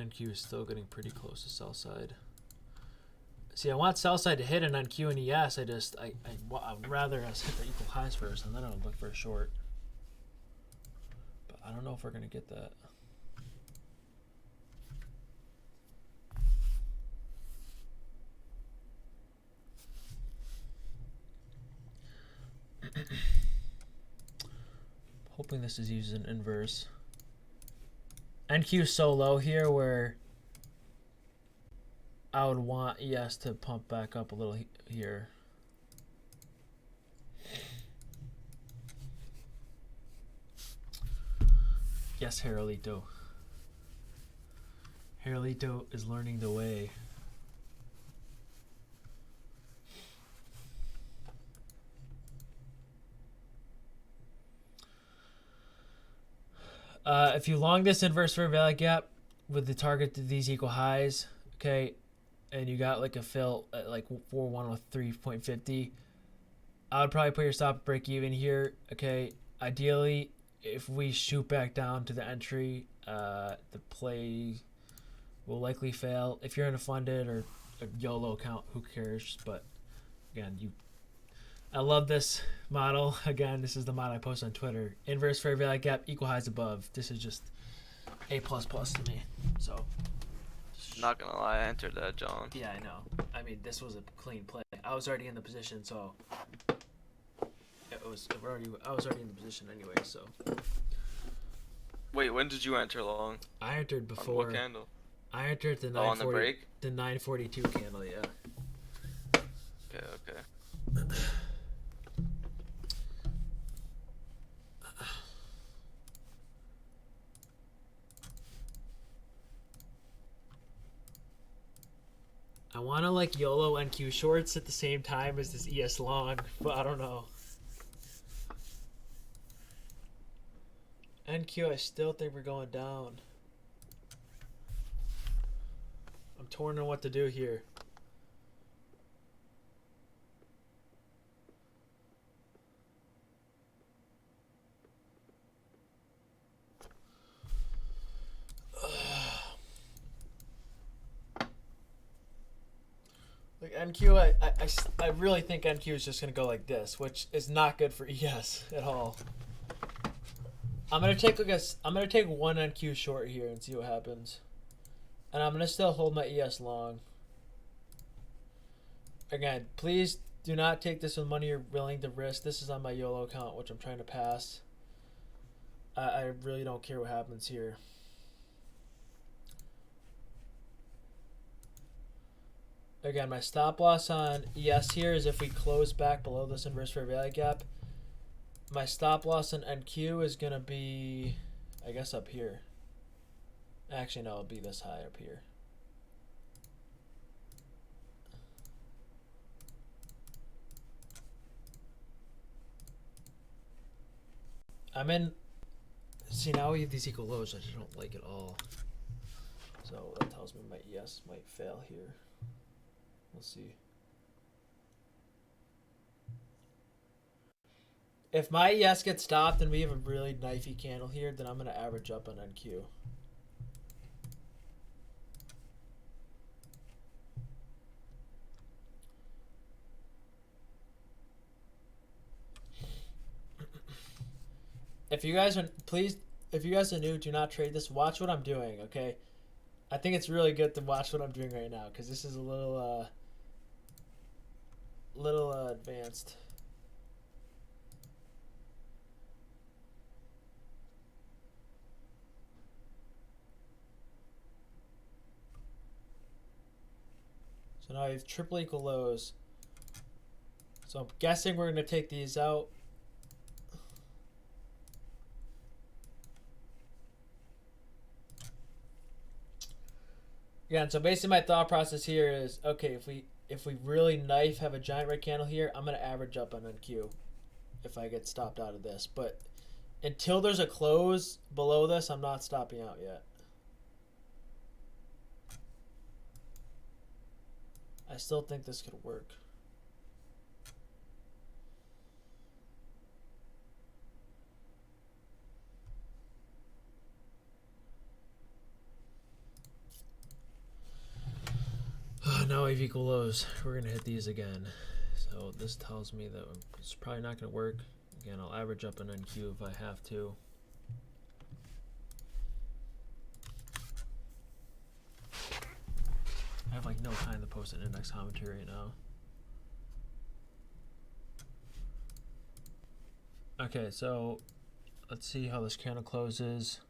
NQ is still getting pretty close to sell side. See, I want sell side to hit an NQ and ES. I would rather us hit the equal highs first, and then I would look for a short. But I don't know if we're gonna get that. Hoping this is used in inverse. NQ is so low here where I would want ES to pump back up a little here. Yes, Herolito. Herolito is learning the way. If you long this inverse fair value gap with the target to these equal highs, okay, and you got like a fill at like 4-1 with 3.50, I would probably put your stop break even here. Okay, ideally, if we shoot back down to the entry, the play will likely fail. If you're in a funded or a YOLO account, who cares? But again, I love this model. Again, this is the model I post on Twitter. Inverse fair value gap, equal highs above. This is just A++ to me. So, Not gonna lie, I entered that, John. yeah, I know. I mean, this was a clean play. I was already in the position, so I was already in the position anyway. So Wait, when did you enter long? I entered On before. what candle? I entered the Oh, on the 940, break? the 942 candle. Yeah. Okay. I want to like YOLO NQ shorts at the same time as this ES long, but I don't know. NQ, I still think we're going down. I'm torn on what to do here. Like NQ, I really think NQ is just gonna go like this, which is not good for ES at all. I'm gonna take one NQ short here and see what happens, and I'm gonna still hold my ES long. Again, please do not take this with money you're willing to risk. This is on my YOLO account, which I'm trying to pass. I really don't care what happens here. Again, my stop loss on ES here is if we close back below this inverse fair value gap. My stop loss on NQ is going to be, I guess, up here. Actually, no, it'll be this high up here. I'm in, see, now we have these equal lows, I just don't like it all. So that tells me my ES might fail here. We'll see. If my ES gets stopped and we have a really knifey candle here, then I'm gonna average up on NQ. If you guys are if you guys are new, do not trade this. Watch what I'm doing, okay? I think it's really good to watch what I'm doing right now because this is a little advanced. So now I have triple equal lows. So I'm guessing we're going to take these out. Yeah, and so basically my thought process here is, okay, if we really knife, have a giant red candle here, I'm going to average up on NQ if I get stopped out of this. But until there's a close below this, I'm not stopping out yet. I still think this could work. Now I have equal lows. We're going to hit these again. So this tells me that it's probably not going to work. Again, I'll average up an NQ if I have to. I have like no time to post an index commentary right now. Okay, so let's see how this candle closes.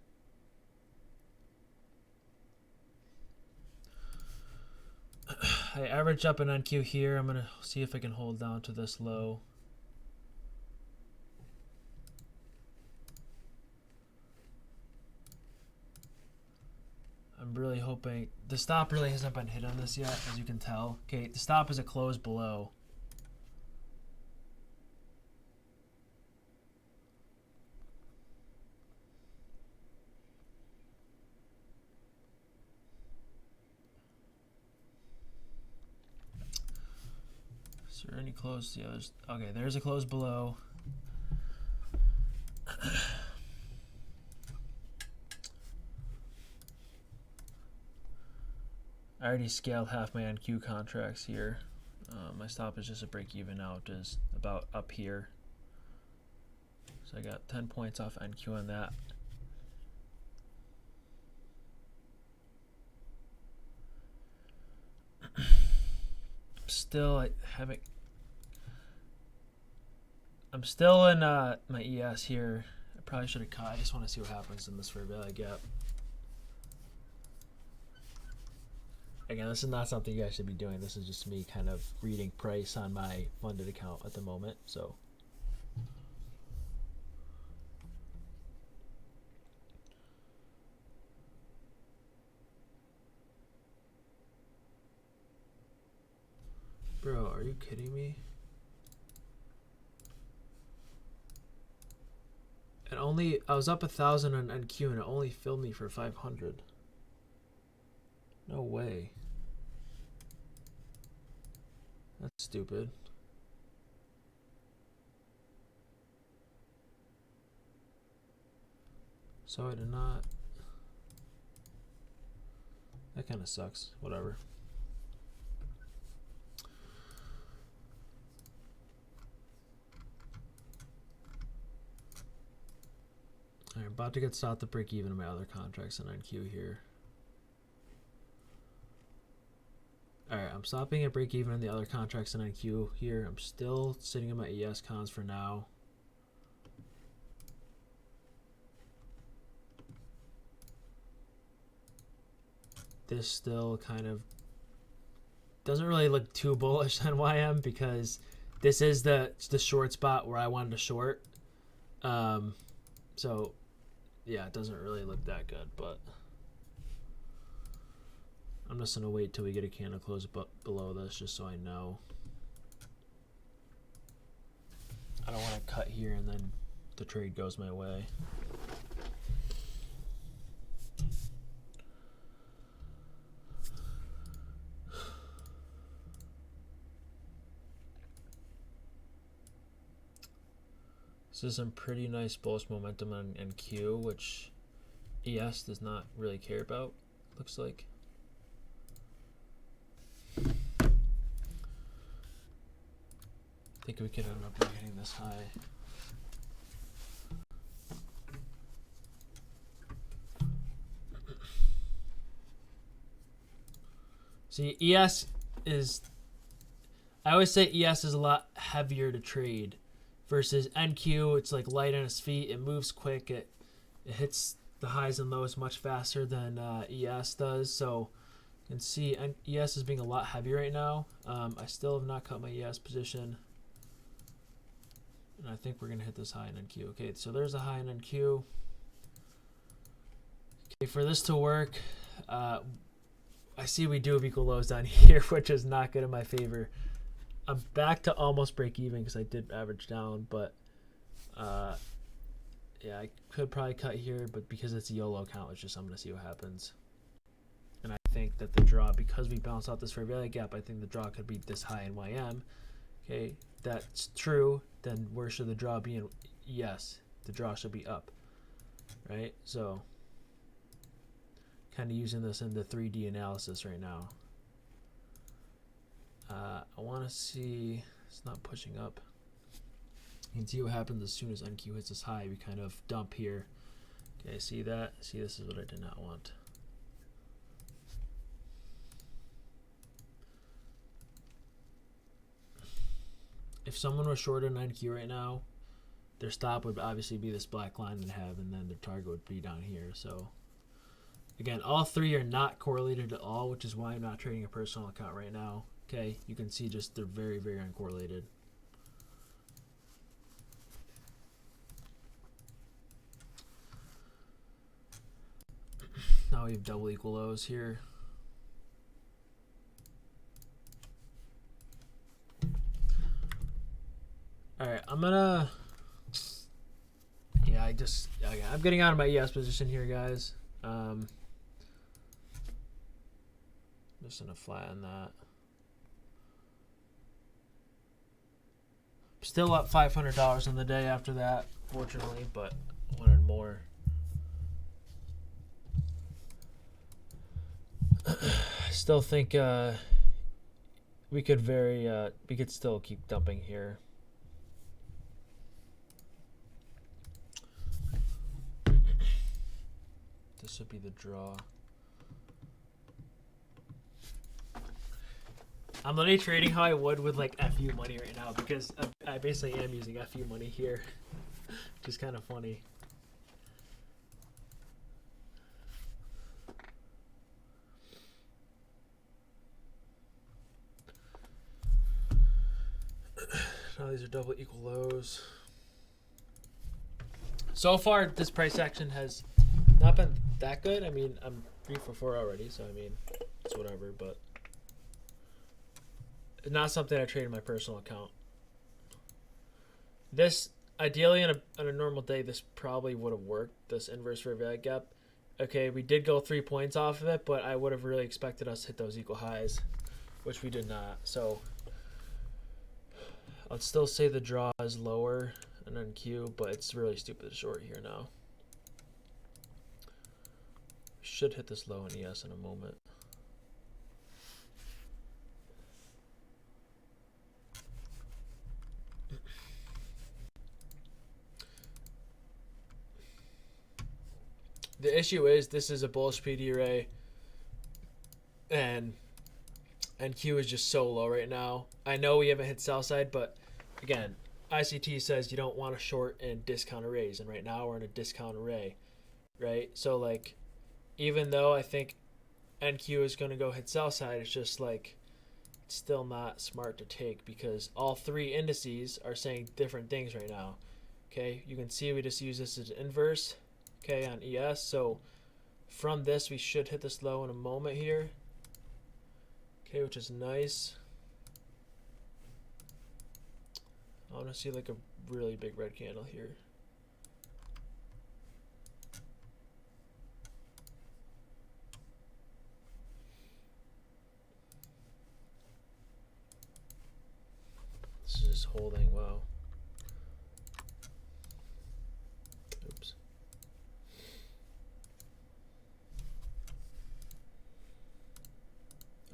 I average up an NQ here. I'm gonna see if I can hold down to this low. I'm really hoping the stop really hasn't been hit on this yet, as you can tell. Okay, the stop is a close below. Is there any close? Yeah, there's, okay, there's a close below. I already scaled half my NQ contracts here. My stop is just a break even now, which is about up here. So I got 10 points off NQ on that. I'm still in my ES here. I probably should have cut. I just want to see what happens in this fair value gap. Again, this is not something you guys should be doing. This is just me kind of reading price on my funded account at the moment. So bro, are you kidding me? And I was up 1,000 on NQ and it only filled me for 500. No way. That's stupid. So I did not. That kind of sucks. Whatever. Alright, I'm about to get stopped to break even in my other contracts on NQ here. Alright, I'm stopping at break even in the other contracts in NQ here. I'm still sitting in my ES cons for now. This still kind of doesn't really look too bullish on YM because this is the short spot where I wanted to short. So yeah, it doesn't really look that good, but I'm just gonna wait till we get a candle close below this just so I know. I don't want to cut here and then the trade goes my way. This is some pretty nice bullish momentum on NQ, which ES does not really care about, looks like. I think we could end up hitting this high. See, ES is, I always say ES is a lot heavier to trade versus NQ. It's like light on its feet. It moves quick. It hits the highs and lows much faster than ES does. So you can see ES is being a lot heavier right now. I still have not cut my ES position. And I think we're going to hit this high in NQ. Okay, so there's a high in NQ. Okay, for this to work, I see we do have equal lows down here, which is not good in my favor. I'm back to almost break even because I did average down, but yeah, I could probably cut here, but because it's a YOLO account, it's just I'm going to see what happens. And I think that the draw, because we bounce out this fair value gap, I think the draw could be this high in YM. Okay, if that's true, then where should the draw be in? Yes, the draw should be up, right? So kind of using this in the 3D analysis right now. I want to see, it's not pushing up. You can see what happens as soon as NQ hits this high. We kind of dump here. Okay, see that? See, this is what I did not want. If someone was short on NQ right now, their stop would obviously be this black line and have, and then their target would be down here. So again, all three are not correlated at all, which is why I'm not trading a personal account right now. Okay, you can see just they're very, very uncorrelated. Now we have double equal lows here. All right, I'm gonna. Yeah, I'm getting out of my ES position here, guys. Just gonna flatten that. Still up $500 on the day after that, fortunately, but wanted more. Still think we could still keep dumping here. This would be the draw. I'm literally trading how I would with like FU money right now because I basically am using FU money here, which is kind of funny. Now these are double equal lows. So far, this price action has not been that good. I mean, I'm 3 for 4 already, so I mean, it's whatever, but it's not something I trade in my personal account. This, ideally on a normal day, this probably would have worked, this inverse fair value gap. Okay, we did go 3 points off of it, but I would have really expected us to hit those equal highs, which we did not. So I'd still say the draw is lower and then Q, but it's really stupid to short here now. Should hit this low in ES in a moment. The issue is this is a bullish PD array and Q is just so low right now. I know we haven't hit sell side, but again, ICT says you don't want to short in discount arrays, and right now we're in a discount array, right? So like, even though I think NQ is going to go hit sell side, it's just like, it's still not smart to take because all 3 indices are saying different things right now. Okay, you can see we just use this as an inverse, okay, on ES. So from this, we should hit this low in a moment here. Okay, which is nice. I want to see like a really big red candle here. This is just holding, wow.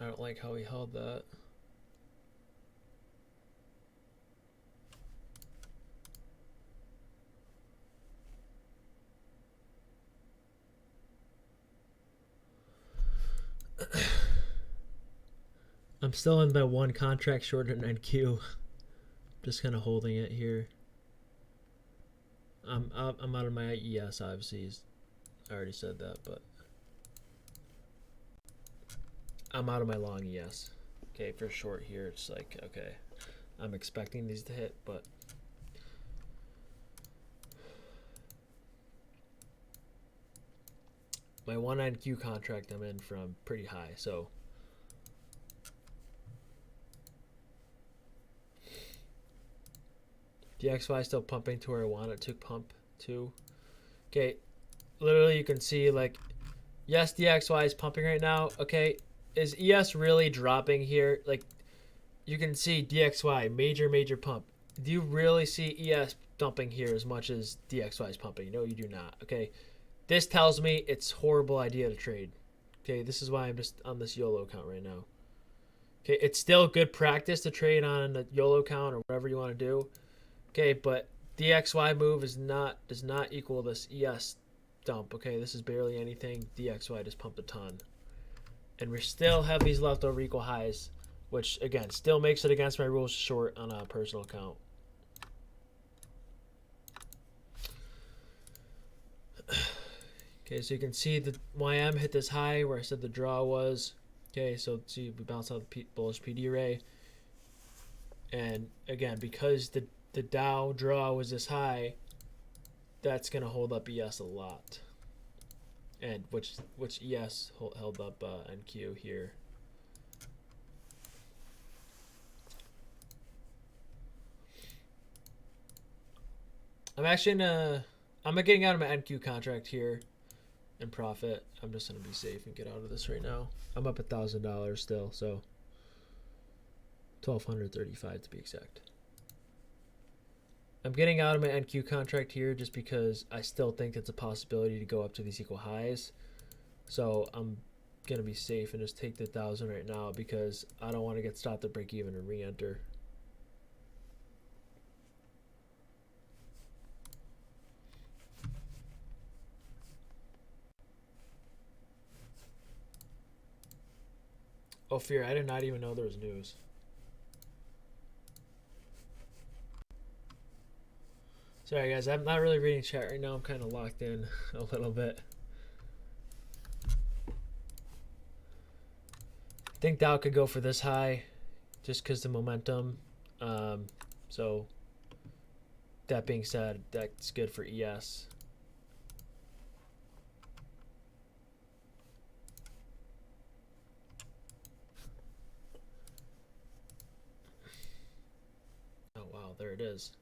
I don't like how he held that. I'm still in the one contract short in NQ. Just kind of holding it here. I'm out of my ES, obviously. I already said that, but I'm out of my long ES. Okay, for short here, it's like, okay, I'm expecting these to hit, but my one NQ contract I'm in from pretty high, so DXY still pumping to where I want it to pump to. Okay, literally you can see like, yes, DXY is pumping right now. Okay, is ES really dropping here? Like, you can see DXY, major pump. Do you really see ES dumping here as much as DXY is pumping? No, you do not. Okay, this tells me it's a horrible idea to trade. Okay, this is why I'm just on this YOLO account right now. Okay, it's still good practice to trade on the YOLO account or whatever you want to do. Okay, but DXY move does not equal this ES dump. Okay, this is barely anything. DXY just pumped a ton. And we still have these leftover equal highs, which again still makes it against my rules short on a personal account. Okay, so you can see the YM hit this high where I said the draw was. Okay, so see we bounce out the bullish PD array. And again, because the Dow draw was this high, that's gonna hold up ES a lot. And which ES held up NQ here. I'm getting out of my NQ contract here and profit. I'm just gonna be safe and get out of this right now. I'm up $1,000 still, so 1,235 to be exact. I'm getting out of my NQ contract here just because I still think it's a possibility to go up to these equal highs. So I'm gonna be safe and just take the 1,000 right now because I don't want to get stopped at break even and re-enter. Oh, Fear, I did not even know there was news. Sorry, guys, I'm not really reading chat right now. I'm kind of locked in a little bit. I think Dow could go for this high just because the momentum. So, that being said, that's good for ES. Oh, wow, there it is.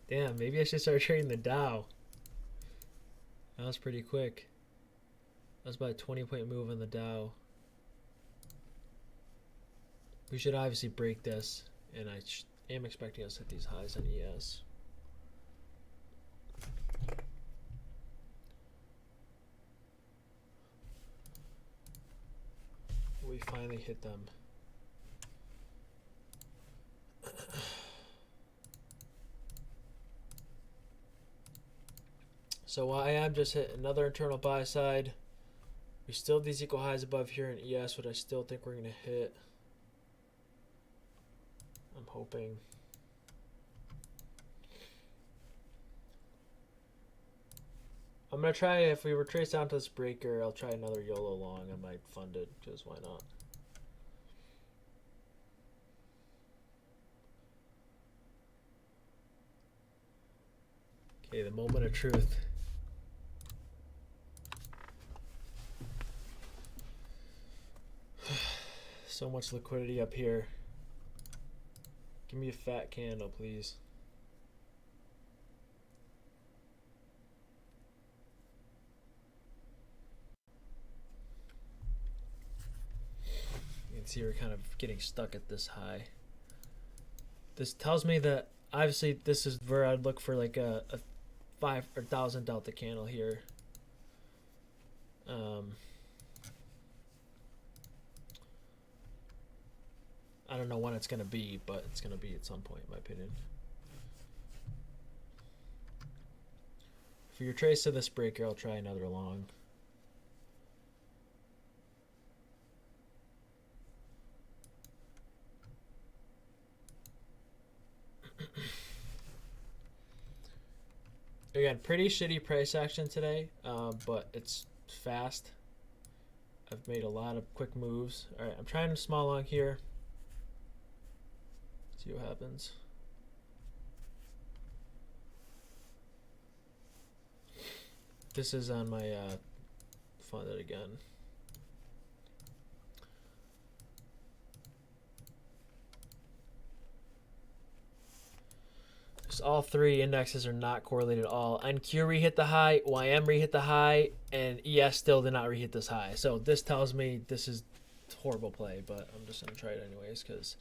Damn, maybe I should start trading the Dow. That was pretty quick. That was about a 20-point move on the Dow. We should obviously break this, and I am expecting us to hit these highs on ES. We finally hit them. So I am just hit another internal buy side. We still have these equal highs above here in ES, which I still think we're going to hit. I'm hoping. I'm going to try, if we retrace down to this breaker, I'll try another YOLO long. I might fund it, because why not? Okay, the moment of truth. So much liquidity up here. Give me a fat candle, please. You can see we're kind of getting stuck at this high. This tells me that obviously this is where I'd look for like a 5 or 1,000 delta candle here. don't know when it's gonna be, but it's gonna be at some point, in my opinion. For your trace to this breaker, I'll try another long. Again, pretty shitty price action today, but it's fast. I've made a lot of quick moves. All right, I'm trying to small long here. See what happens. This is on my funded again. Just all three indexes are not correlated at all. NQ re-hit the high, YM re-hit the high, and ES still did not re-hit this high. So this tells me this is horrible play, but I'm just gonna try it anyways because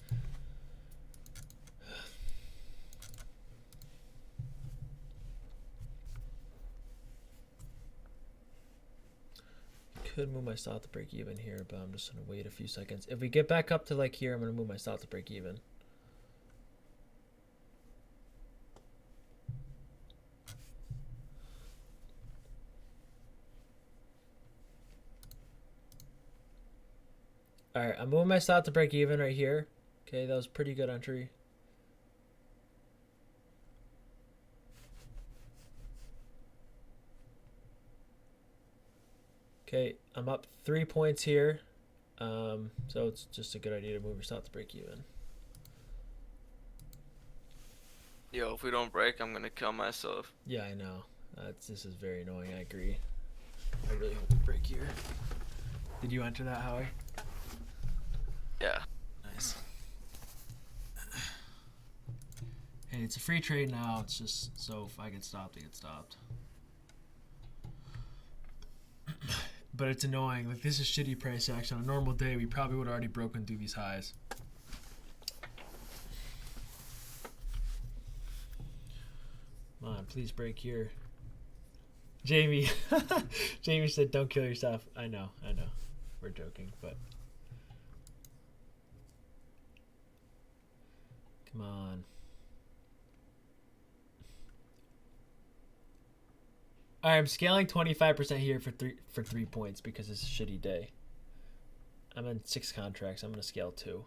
could move my stop to break even here, but I'm just gonna wait a few seconds. If we get back up to like here, I'm gonna move my stop to break even. All right, I'm moving my stop to break even right here. Okay, that was a pretty good entry. Okay, I'm up 3 points here. So it's just a good idea to move your stop to break even. Yo, if we don't break, I'm gonna kill myself. Yeah, I know. This is very annoying. I agree. I really hope we break here. Did you enter that, Howie? Yeah. Nice. Hey, it's a free trade now. It's just so if I get stopped, I get stopped. But it's annoying. Like, this is shitty price action. On a normal day, we probably would have already broken through these highs. Come on, please break here. Jamie. Jamie said, don't kill yourself. I know. We're joking, but. Come on. All right, I'm scaling 25% here for 3 points because it's a shitty day. I'm in 6 contracts. I'm gonna scale 2.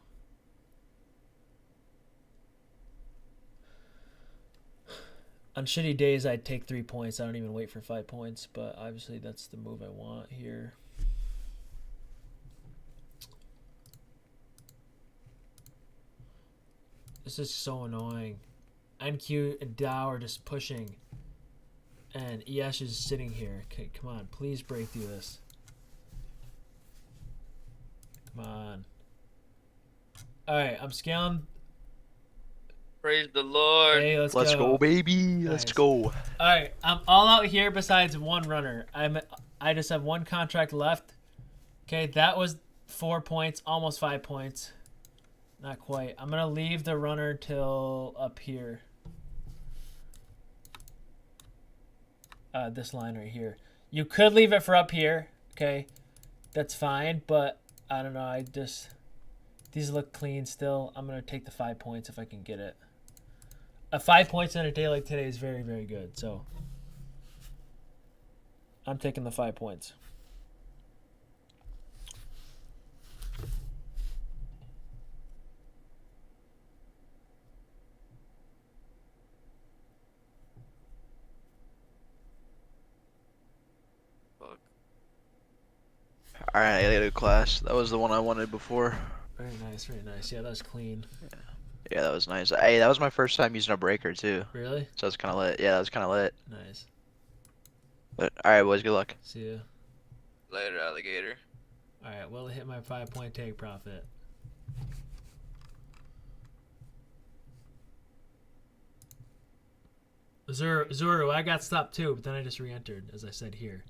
On shitty days, I'd take 3 points. I don't even wait for 5 points, but obviously that's the move I want here. This is so annoying. NQ and Dow are just pushing. And ES is sitting here. Okay, come on. Please break through this. Come on. Alright, I'm scaling. Praise the Lord. Hey, let's Let's go, baby. Nice. Let's go. Alright, I'm all out here besides one runner. I just have one contract left. Okay, that was 4 points, almost 5 points. Not quite. I'm going to leave the runner till up here. This line right here. You could leave it for up here. Okay, that's fine, but I don't know. These look clean still. I'm going to take the 5 points if I can get it. 5 points in a day like today is very, very good. So I'm taking the 5 points. Alright, I got a class. That was the one I wanted before. Very nice, very nice. Yeah, that was clean. Yeah, that was nice. Hey, that was my first time using a breaker too. Really? So it's kind of lit. Yeah, that was kind of lit. Nice. But alright, boys, good luck. See ya. Later, alligator. Alright, well, hit my 5 point take profit. Zuru, I got stopped too, but then I just re-entered, as I said here.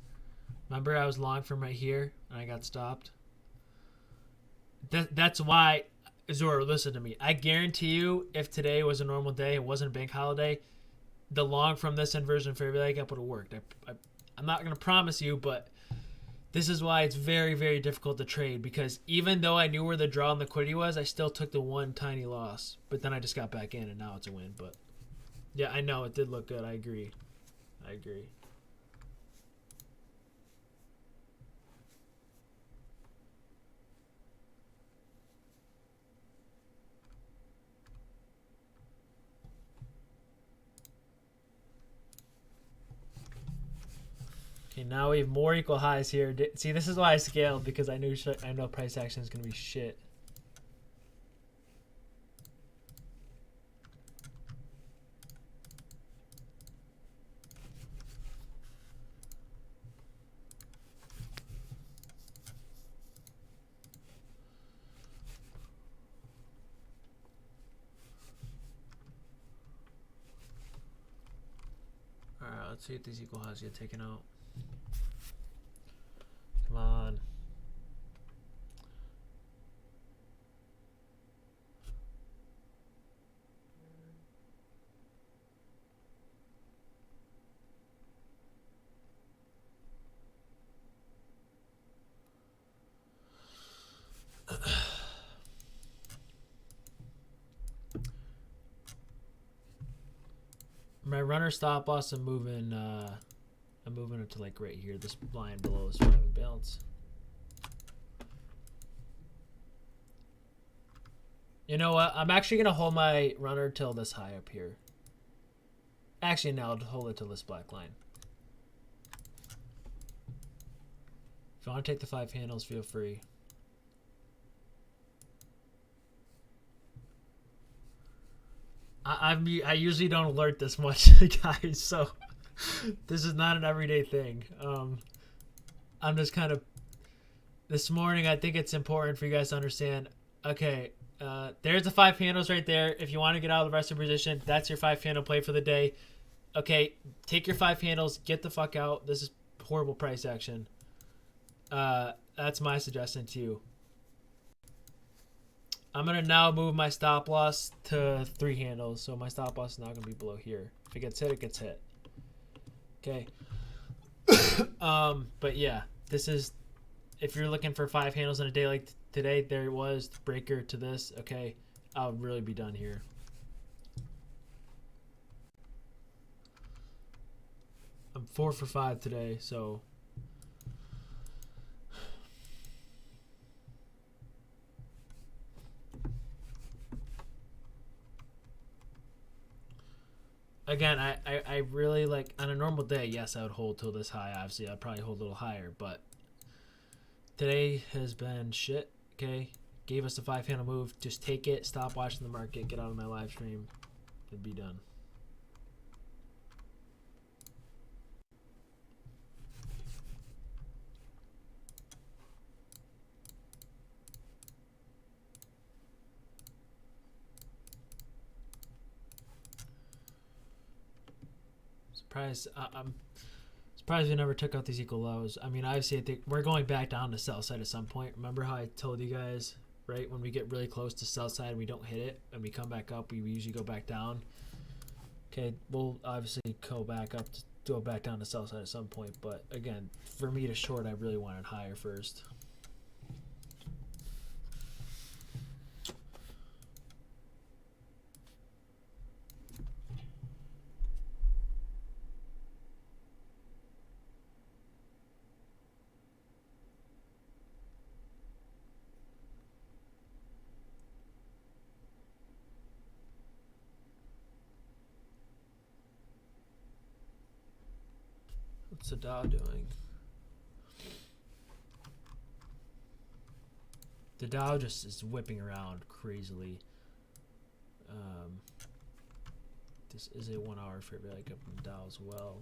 Remember I was long from right here, and I got stopped? That's why, Zuru, listen to me. I guarantee you, if today was a normal day, it wasn't a bank holiday, the long from this inversion fair value gap would have worked. I'm not going to promise you, but This is why it's very, very difficult to trade, because even though I knew where the draw and liquidity was, I still took the one tiny loss. But then I just got back in, and now it's a win. But yeah, I know it did look good. I agree. Okay, now we have more equal highs here. See, this is why I scaled, because I know price action is going to be shit. Alright, let's see if these equal highs get taken out. Come on. My runner stop loss, I'm moving it to like right here, this line below this 5 imbalance. You know what? I'm actually gonna hold my runner till this high up here. Actually, no, I'll hold it till this black line. If you want to take the 5 handles, feel free. I usually don't alert this much, guys, so this is not an everyday thing. I'm just kind of, this morning I think it's important for you guys to understand, okay, there's the 5 handles right there. If you want to get out of the rest of the position, that's your 5 handle play for the day. Okay, take your 5 handles, get the fuck out. This is horrible price action. That's my suggestion to you. I'm going to now move my stop loss to 3 handles. So my stop loss is now going to be below here. If it gets hit, it gets hit. Okay. But yeah, this is, if you're looking for 5 handles in a day like today, there it was, the breaker to this. Okay. I'll really be done here. I'm 4 for 5 today, so. Again, I really like, on a normal day, yes, I would hold till this high. Obviously, I'd probably hold a little higher, but today has been shit, okay? Gave us a 5 handle move. Just take it, stop watching the market, get out of my live stream, and be done. I'm surprised we never took out these equal lows. I mean, obviously, I think we're going back down to sell side at some point. Remember how I told you guys, right? When we get really close to sell side, we don't hit it, and we come back up, we usually go back down. Okay, we'll obviously go back up to go back down to sell side at some point. But again, for me to short, I really wanted higher first. What's the Dow doing? The Dow just is whipping around crazily. This is a 1 hour fair value up in the Dow as well.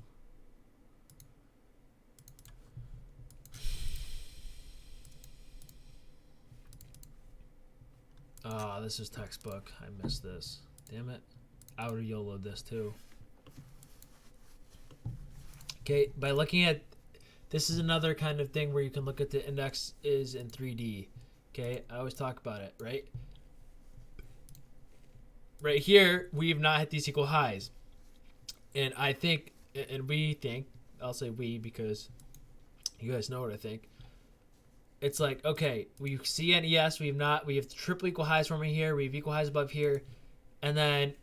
Ah, this is textbook. I missed this. Damn it. I would have YOLO'd this too. Okay, by looking at, this is another kind of thing where you can look at the index is in 3D. Okay, I always talk about it, right? Right here, we've not hit these equal highs. And I think, and we think, I'll say we because you guys know what I think. it's like, okay, we see an ES, we have triple equal highs from here, we have equal highs above here, and then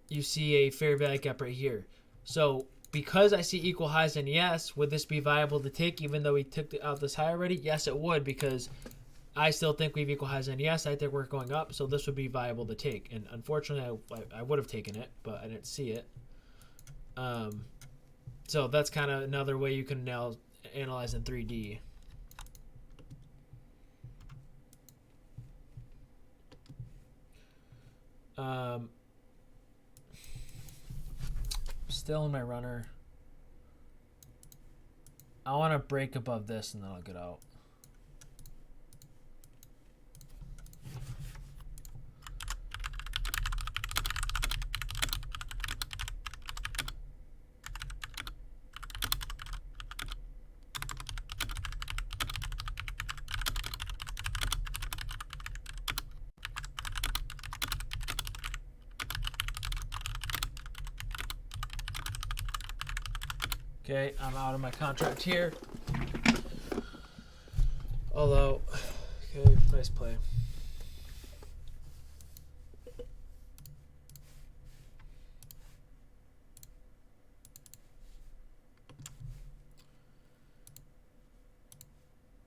you see a fair value gap right here. So because I see equal highs in ES, would this be viable to take even though we took out this high already? Yes, it would, because I still think we have equal highs in ES. I think we're going up, so this would be viable to take. And unfortunately, I would have taken it, but I didn't see it. So that's kind of another way you can now analyze in 3D. Still in my runner. I want to break above this and then I'll get out. Okay, I'm out of my contract here. Although, okay, nice play.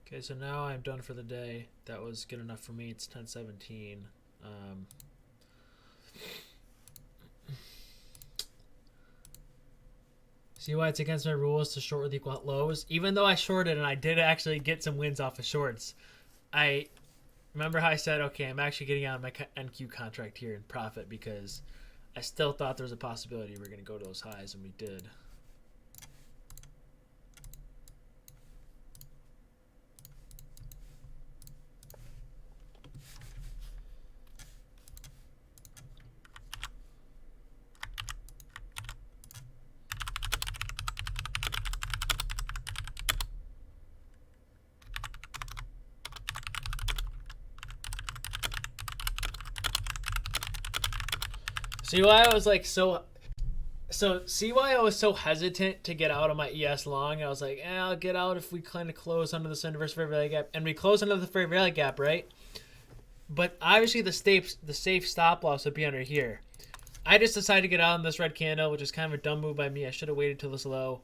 Okay, so now I'm done for the day. That was good enough for me. It's 10:17. See why it's against my rules to short with equal lows? Even though I shorted and I did actually get some wins off of shorts, I remember how I said, okay, I'm actually getting out of my NQ contract here in profit because I still thought there was a possibility we were going to go to those highs, and we did. See why I was like see why I was so hesitant to get out of my ES long? I was like, I'll get out if we kind of close under this inverse fair value gap. And we close under the fair value gap, right? But obviously the safe stop loss would be under here. I just decided to get out on this red candle, which is kind of a dumb move by me. I should have waited till this low.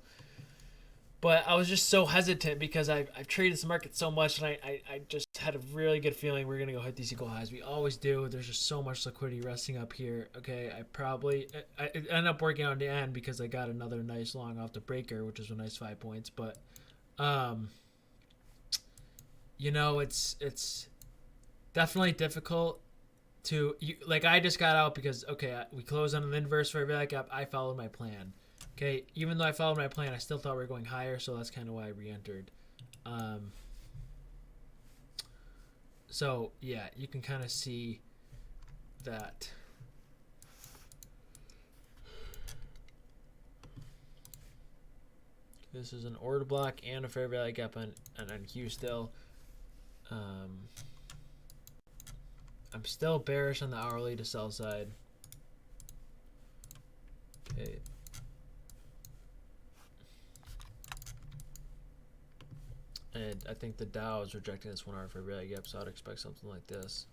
But I was just so hesitant because I've traded this market so much, and I just had a really good feeling we're going to go hit these equal highs. We always do. There's just so much liquidity resting up here. Okay, I ended up working out in the end because I got another nice long off the breaker, which is a nice 5 points. But, you know, it's definitely difficult to, like, I just got out because, okay, we closed on an inverse fair value gap. I followed my plan. Okay, even though I followed my plan, I still thought we were going higher, so that's kind of why I re-entered. So, yeah, you can kind of see that. This is an order block and a fair value gap on Q still. I'm still bearish on the hourly to sell side. Okay. And I think the Dow is rejecting this 1 hour fair value gap, so I'd expect something like this.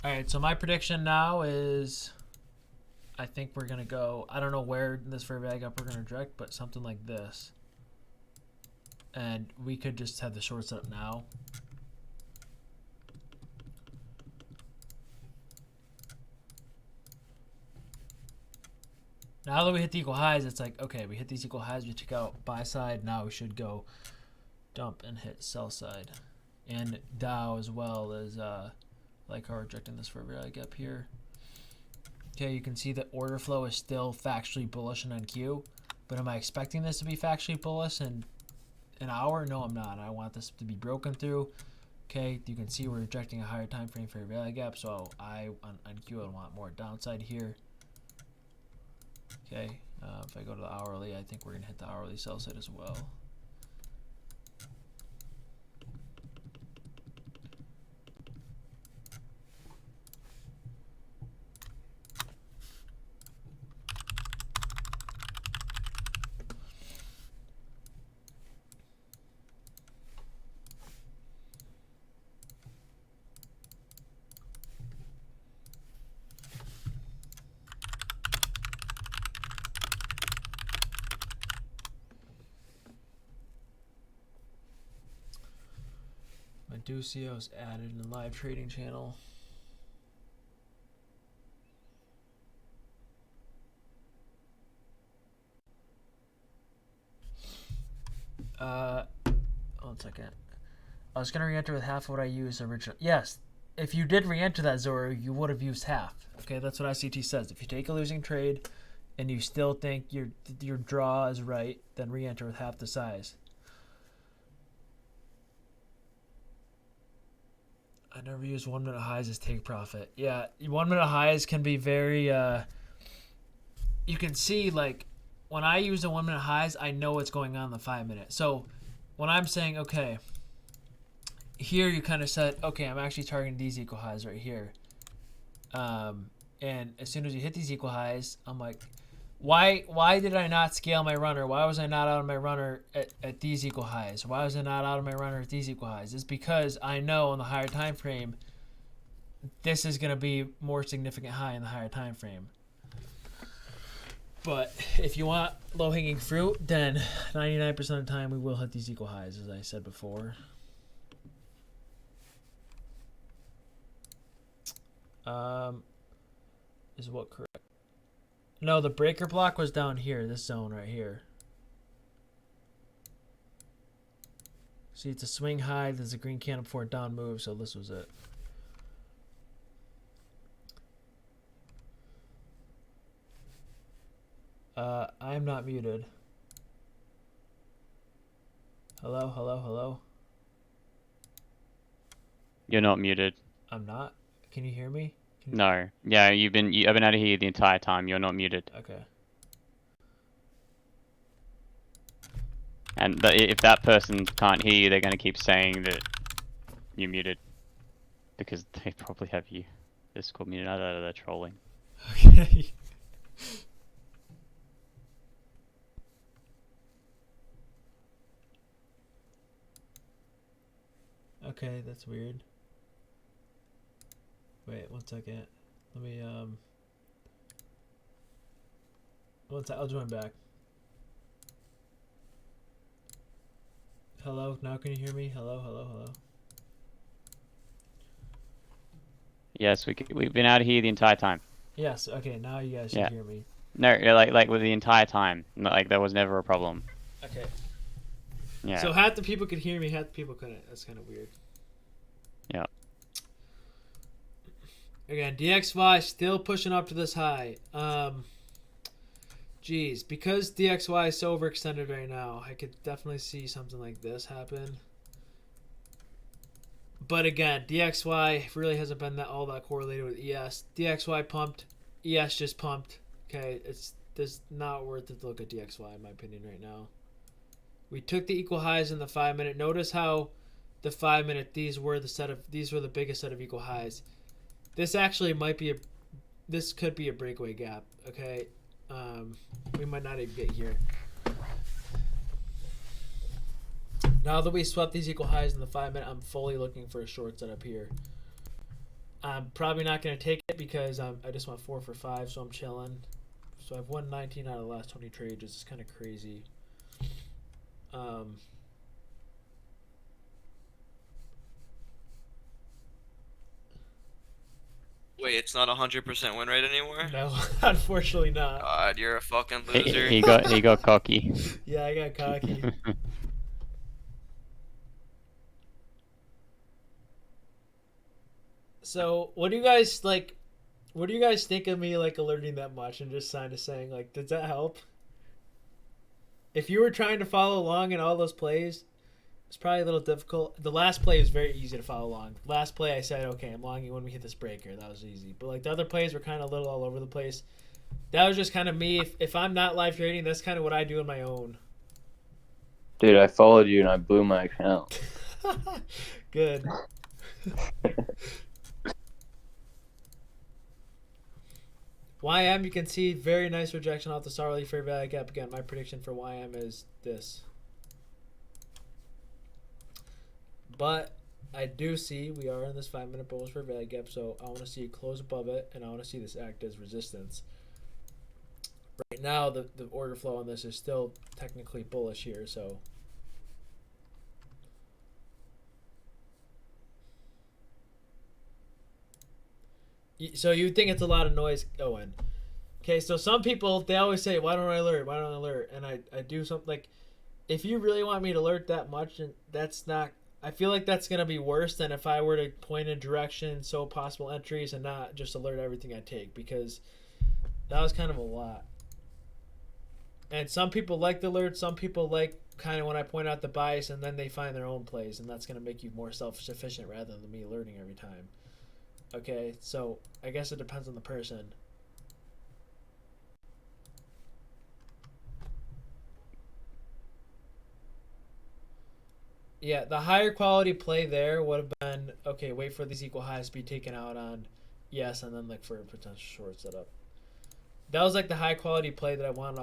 All right, so my prediction now is I think we're going to go, I don't know where in this fair value gap we're going to reject, but something like this. And we could just have the short set up now. Now that we hit the equal highs, it's like, okay, we hit these equal highs, we took out buy side, now we should go dump and hit sell side. And Dow as well as like how we're rejecting this fair value gap here. Okay, you can see the order flow is still factually bullish in NQ, but am I expecting this to be factually bullish in an hour? No, I'm not. I want this to be broken through. Okay, you can see we're rejecting a higher time frame fair value gap, so I on NQ I want more downside here. Okay, If I go to the hourly, I think we're gonna hit the hourly sell side as well. Ducio is added in the live trading channel. One second. I was gonna re-enter with half of what I used originally. Yes, if you did re-enter that Zoro, you would have used half. Okay, that's what ICT says. If you take a losing trade and you still think your draw is right, then re-enter with half the size. I never use 1 minute highs as take profit. Yeah, 1 minute highs can be very, you can see, like, when I use the 1 minute highs, I know what's going on in the 5 minute. So when I'm saying, okay, here you kind of said, okay, I'm actually targeting these equal highs right here. And as soon as you hit these equal highs, I'm like, why did I not scale my runner? Why was I not out of my runner at these equal highs? Why was I not out of my runner at these equal highs? It's because I know on the higher time frame, this is going to be more significant high in the higher time frame. But if you want low-hanging fruit, then 99% of the time we will hit these equal highs, as I said before. Is what correct? No, the breaker block was down here, this zone right here. See, it's a swing high. There's a green candle before a down move, so this was it. I'm not muted. Hello, hello, hello. You're not muted. I'm not. Can you hear me? No. Yeah, I've been out of here the entire time. You're not muted. Okay. And if that person can't hear you, they're going to keep saying that you're muted. Because they probably have you Discord muted. I don't know, they're trolling. Okay. Okay, that's weird. Wait, 1 second. Let me, one sec, I'll join back. Hello, now can you hear me? Hello, hello, hello. Yes, we've been out of here the entire time. Yes, okay, now you guys should hear me. No, like with the entire time. Like there was never a problem. Okay. Yeah. So half the people could hear me, half the people couldn't. That's kind of weird. Yeah. Again, DXY still pushing up to this high. Geez, because DXY is so overextended right now, I could definitely see something like this happen. But again, DXY really hasn't been all that correlated with ES. DXY pumped, ES just pumped. Okay, it's not worth it to look at DXY in my opinion right now. We took the equal highs in the 5 minute. Notice how the 5 minute these were the biggest set of equal highs. This actually might be this could be a breakaway gap. Okay, we might not even get here. Now that we swept these equal highs in the 5 minute, I'm fully looking for a short setup here. I'm probably not going to take it because I just went 4 for 5, so I'm chilling. So I've won 19 out of the last 20 trades, which is kind of crazy. Wait, it's not 100% win rate anymore? No, unfortunately not. God, you're a fucking loser. He got cocky. Yeah, I got cocky. So, what do you guys like? What do you guys think of me like alerting that much and just kind of saying like, does that help? If you were trying to follow along in all those plays, it's probably a little difficult. The last play was very easy to follow along. Last play, I said, okay, I'm longing when we hit this breaker. That was easy. But like the other plays were kind of a little all over the place. That was just kind of me. If I'm not live trading, that's kind of what I do on my own. Dude, I followed you and I blew my account. Good. YM, you can see very nice rejection off the Starly fair value gap. Again, my prediction for YM is this. But I do see we are in this 5-minute bullish fair value gap, so I want to see it close above it, and I want to see this act as resistance. Right now, the order flow on this is still technically bullish here, so. So you think it's a lot of noise, Owen. Okay, so some people, they always say, why don't I alert? Why don't I alert? And I do something like, if you really want me to alert that much, and that's not, I feel like that's going to be worse than if I were to point in direction, so possible entries, and not just alert everything I take, because that was kind of a lot. And some people like the alert, some people like kind of when I point out the bias, and then they find their own plays, and that's going to make you more self-sufficient rather than me alerting every time. Okay, so I guess it depends on the person. Yeah, the higher quality play there would have been, okay, wait for these equal highs to be taken out on yes, and then look for a potential short setup. That was like the high quality play that I wanted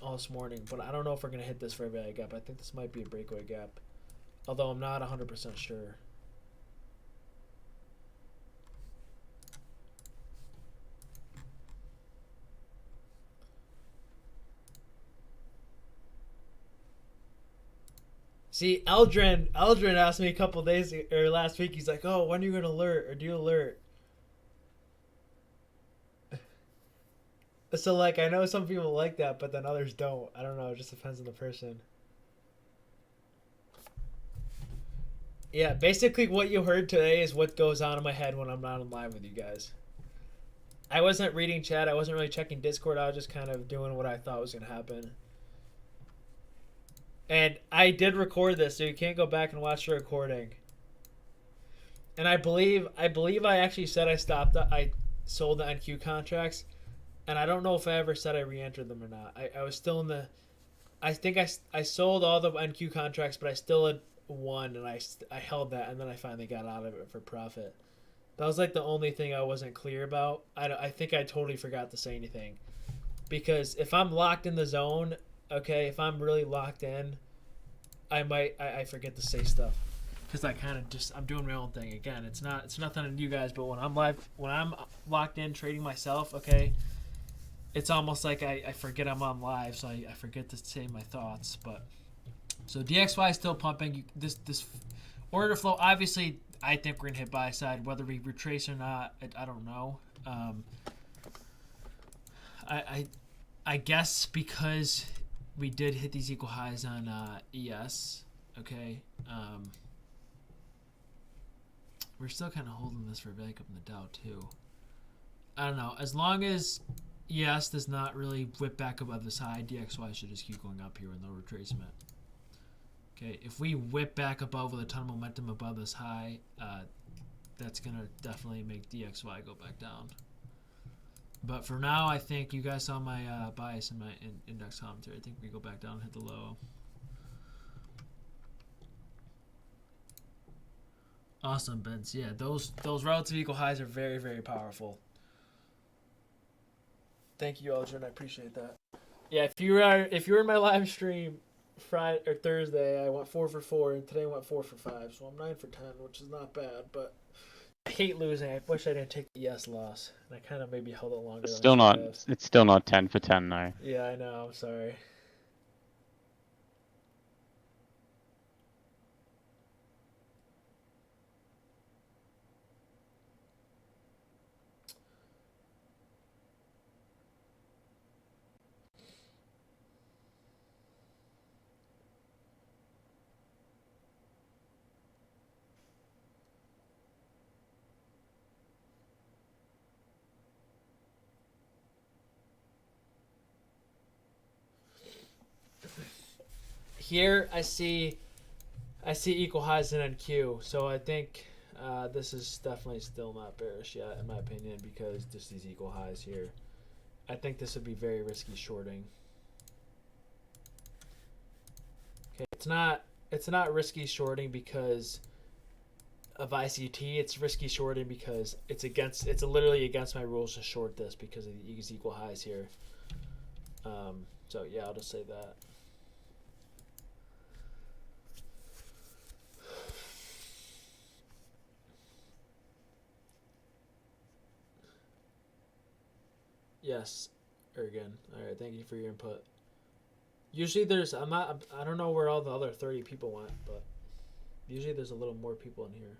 all this morning, but I don't know if we're going to hit this fair value gap. I think this might be a breakaway gap, although I'm not 100% sure. See, Eldrin asked me a couple days or last week. He's like, "Oh, when are you gonna alert or do you alert?" So like, I know some people like that, but then others don't. I don't know. It just depends on the person. Yeah, basically what you heard today is what goes on in my head when I'm not on live with you guys. I wasn't reading chat. I wasn't really checking Discord. I was just kind of doing what I thought was gonna happen. And I did record this, so you can't go back and watch the recording. And I believe I actually said I sold the NQ contracts, and I don't know if I ever said I re-entered them or not. I was still in the, I think I sold all the NQ contracts, but I still had one, and I held that, and then I finally got out of it for profit. That was like the only thing I wasn't clear about. I think I totally forgot to say anything, because if I'm locked in the zone, okay, if I'm really locked in, I forget to say stuff, because I kind of just, I'm doing my own thing. Again, it's nothing on you guys, but when I'm locked in trading myself, okay, it's almost like I forget I'm on live, so I forget to say my thoughts. But so DXY is still pumping. This order flow, obviously, I think we're gonna hit buy side, whether we retrace or not. I don't know. I guess because we did hit these equal highs on ES, okay. We're still kind of holding this for back up in the Dow too. I don't know. As long as ES does not really whip back above this high, DXY should just keep going up here with no retracement. Okay, if we whip back above with a ton of momentum above this high, that's gonna definitely make DXY go back down. But for now, I think you guys saw my bias in my index commentary. I think we go back down and hit the low. Awesome, Benz. Yeah, those relative equal highs are very, very powerful. Thank you, Aldrin. I appreciate that. Yeah, if you were in my live stream Friday or Thursday, I went 4 for 4, and today I went 4 for 5, so I'm 9 for 10, which is not bad, but I hate losing. I wish I didn't take the ES loss, and I kind of maybe held it longer. It's still not. Have. It's still not 10 for 10 though. Yeah, I know. I'm sorry. Here I see equal highs in NQ, so I think this is definitely still not bearish yet, in my opinion, because just these equal highs here. I think this would be very risky shorting. Okay, it's not risky shorting because of ICT. It's risky shorting because it's literally against my rules to short this because of these equal highs here. So yeah, I'll just say that. Yes, Ergen. All right, thank you for your input. Usually I don't know where all the other 30 people went, but usually there's a little more people in here.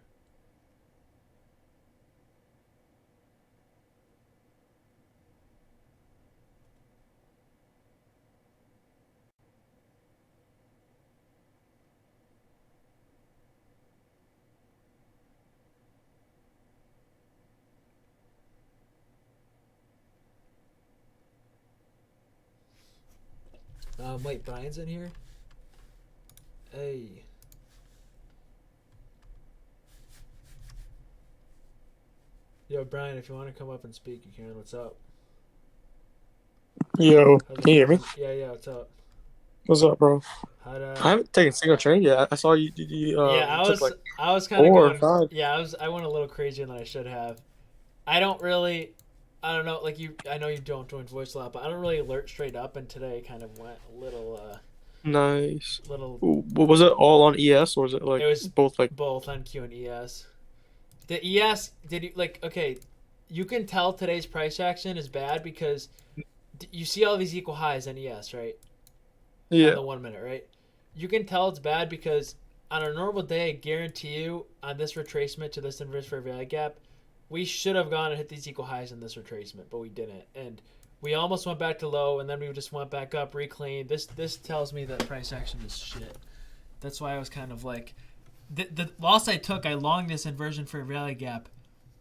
Wait, Brian's in here? Hey. Yo, Brian, if you want to come up and speak, you can. What's up? Yo, How's it can you hear me? going? Yeah, what's up? What's up, bro? I I haven't taken a single trade yet. I saw you. yeah, took like I was kind of 4 or going. 5. Yeah, I went a little crazier than I should have. I don't know, like I know you don't join voice a lot, but I don't really alert straight up, and today kind of went a little Nice. little. Was it all on ES or was it like It was both like? both on Q and ES. The ES, did you like? Okay, you can tell today's price action is bad because you see all these equal highs on ES, right? On Yeah. the 1 minute, right? You can tell it's bad because on a normal day, I guarantee you, on this retracement to this inverse fair value gap, we should have gone and hit these equal highs in this retracement, but we didn't. And we almost went back to low, and then we just went back up, reclaimed. This tells me that price action is shit. That's why I was kind of like, the loss I took, I longed this inversion fair value gap,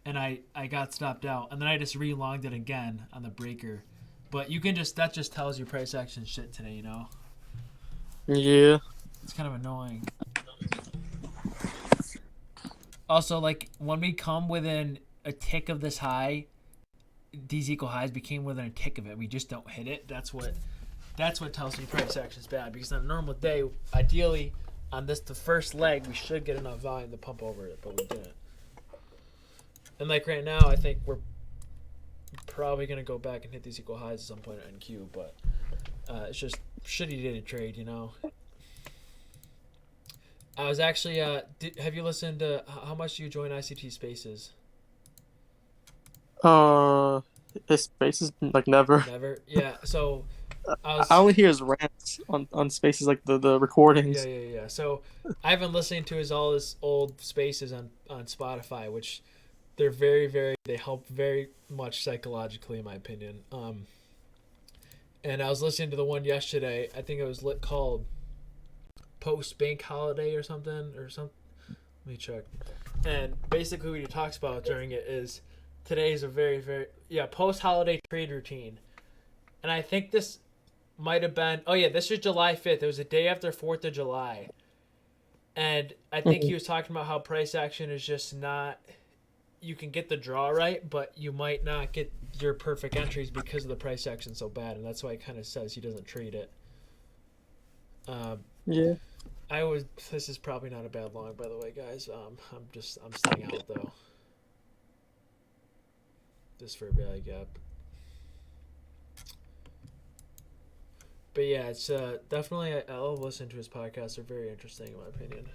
and I got stopped out, and then I just re-longed it again on the breaker. But you can that just tells you price action shit today, you know? Yeah. It's kind of annoying. Also, like, when we come within a tick of this high, these equal highs became within a tick of it. We just don't hit it. That's what tells me price action is bad. Because on a normal day, ideally, on the first leg, we should get enough volume to pump over it, but we didn't. And like right now, I think we're probably gonna go back and hit these equal highs at some point in Q, but it's just shitty day to trade, you know. I was actually have you listened to how much do you join ICT Spaces? His spaces like never. Never. Yeah. So I only hear his rants on spaces like the recordings. Yeah. So I've been listening to all his old spaces on Spotify, which they're they help very much psychologically, in my opinion. And I was listening to the one yesterday. I think it was called Post Bank Holiday or something. Let me check. And basically what he talks about during it is today's a very, very post holiday trade routine. And I think this might have been this was July 5th. It was the day after 4th of July. And I think he was talking about how price action is just not, you can get the draw right, but you might not get your perfect entries because of the price action so bad, and that's why he kind of says he doesn't trade it. Yeah. This is probably not a bad long, by the way, guys. I'm staying out though. Just for a value gap. But yeah, it's definitely, I'll listen to his podcasts. They're very interesting in my opinion.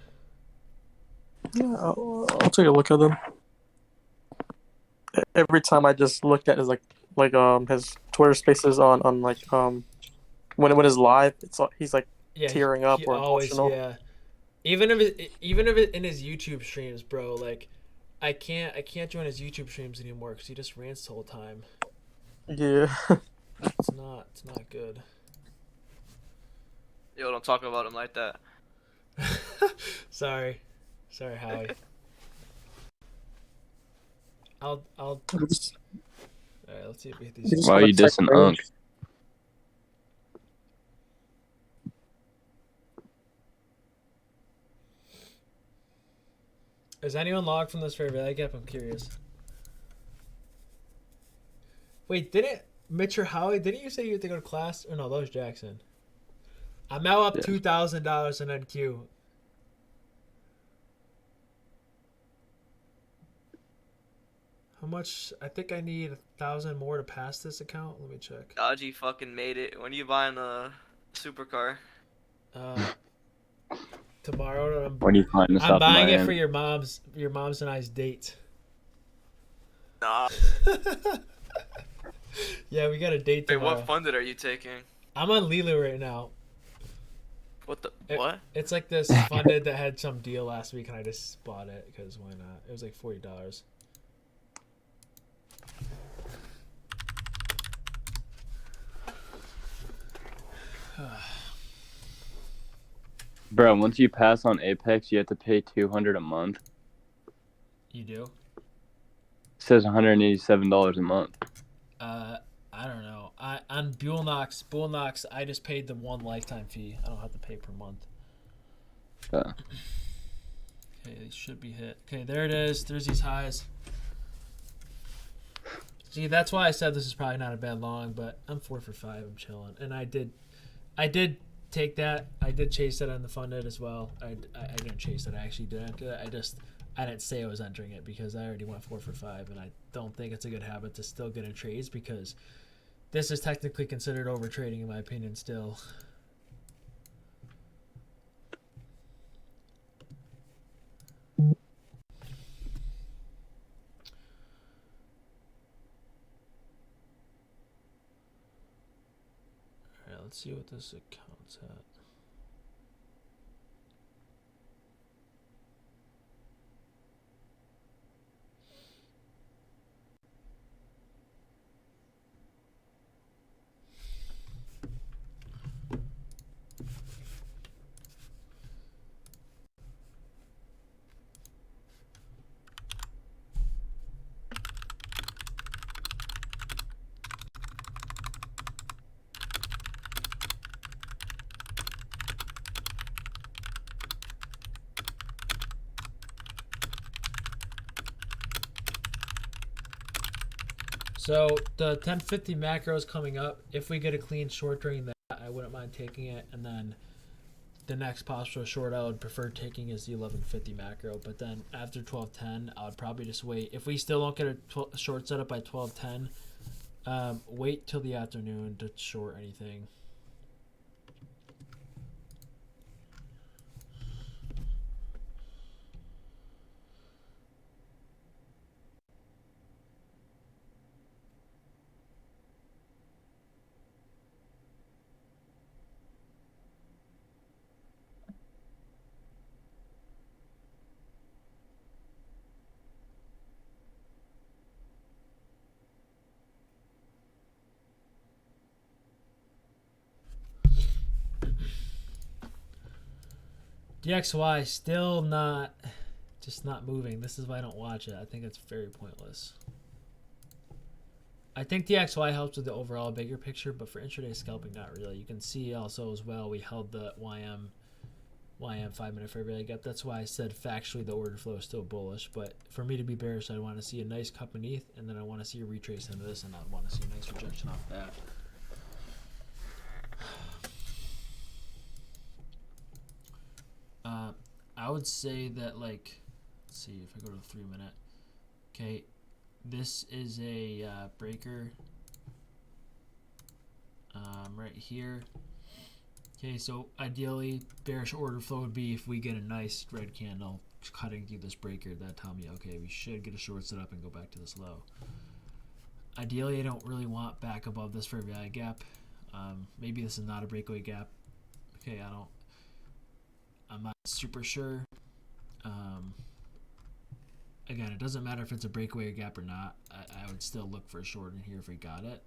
Yeah, I'll take a look at them. Every time I just look at his his Twitter Spaces on like when it's live, he's like tearing up or emotional. Yeah. Even if it in his YouTube streams, bro, like I can't join his YouTube streams anymore because he just rants the whole time. Yeah. It's not good. Yo, don't talk about him like that. Sorry, Howie. All right, let's see if we hit these. Why are you dissing Unc? Is anyone logged from this fair value gap? I'm curious. Wait, Mitch or Howie, didn't you say you had to go to class? Or no, that was Jackson. I'm now up Yeah. $2,000 in NQ. How much? I think I need 1,000 more to pass this account. Let me check. Dodgy fucking made it. When are you buying a supercar? Tomorrow. When you find this I'm up buying in it for Miami. your mom's and I's date. Nah. Yeah, we got a date Wait, tomorrow. what funded are you taking? I'm on Lilo right now. What the what? It's like this funded that had some deal last week, and I just bought it because why not? It was like $40. Bro, once you pass on Apex, you have to pay $200 a month. You do? It says $187 a month. I don't know. On Bull Knox, I just paid the one lifetime fee. I don't have to pay per month. Okay, it should be hit. Okay, there it is. There's these highs. See, that's why I said this is probably not a bad long, but I'm 4 for 5. I'm chilling, and I did take that. I did chase it on the funded as well. I didn't chase it. I actually did enter it. I didn't say I was entering it because I already went 4 for 5, and I don't think it's a good habit to still get in trades because this is technically considered over trading in my opinion still. Alright, let's see what this account's at. So the 1050 macro is coming up. If we get a clean short during that, I wouldn't mind taking it. And then the next possible short I would prefer taking is the 1150 macro. But then after 1210, I would probably just wait. If we still don't get a short setup by 1210, wait till the afternoon to short anything. DXY still not moving. This is why I don't watch it. I think it's very pointless. I think DXY helps with the overall bigger picture, but for intraday scalping, not really. You can see also as well, we held the YM 5-minute fair value gap. That's why I said factually the order flow is still bullish, but for me to be bearish, I want to see a nice cup beneath, and then I want to see a retrace into this, and I want to see a nice rejection off that. I would say that, like, let's see if I go to the 3-minute. Okay, this is a breaker right here. Okay, so ideally bearish order flow would be if we get a nice red candle cutting through this breaker. That tell me, okay, we should get a short setup and go back to this low. Ideally, I don't really want back above this fair value gap. Maybe this is not a breakaway gap. Okay, I'm not super sure. Again, it doesn't matter if it's a breakaway gap or not. I would still look for a short in here if we got it.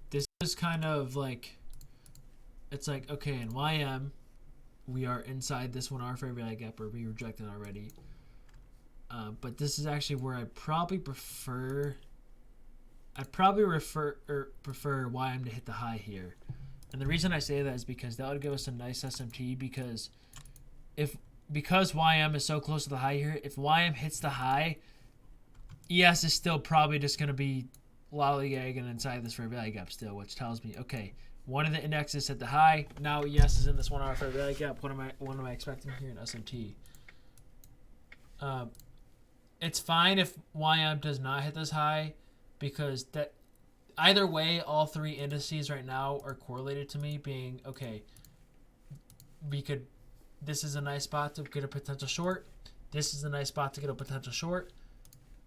This is kind of like, it's like, okay, in YM, we are inside this 1 hour fair value gap, or we rejected already. But this is actually where I probably prefer I'd probably prefer YM to hit the high here. And the reason I say that is because that would give us a nice SMT because YM is so close to the high here, if YM hits the high, ES is still probably just going to be lollygagging inside this fair value gap still, which tells me, okay, one of the indexes hit the high. Now ES is in this 1 hour fair value gap. What am I expecting here in SMT? It's fine if YM does not hit this high because that either way, all three indices right now are correlated to me being, okay, this is a nice spot to get a potential short. This is a nice spot to get a potential short.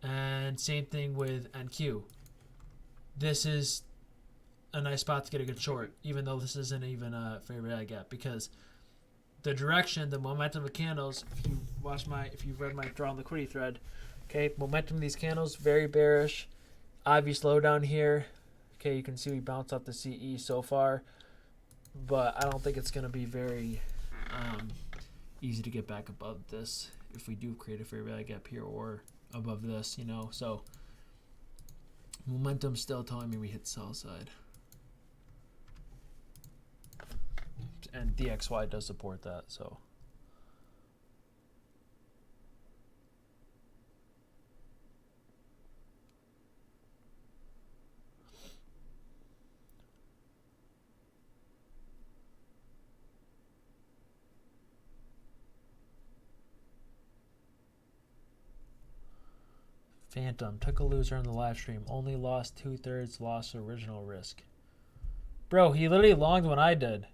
And same thing with NQ. This is a nice spot to get a good short, even though this isn't even a fair value gap, because the direction, the momentum of candles, if you've read my draw on liquidity thread, okay, momentum of these candles, very bearish, obvious slowdown here. Okay, you can see we bounced off the CE so far, but I don't think it's going to be very easy to get back above this if we do create a fair value gap here or above this, so momentum's still telling me we hit sell side. And DXY does support that, so. Phantom took a loser in the live stream. Only lost 2/3, lost original risk. Bro, he literally longed when I did.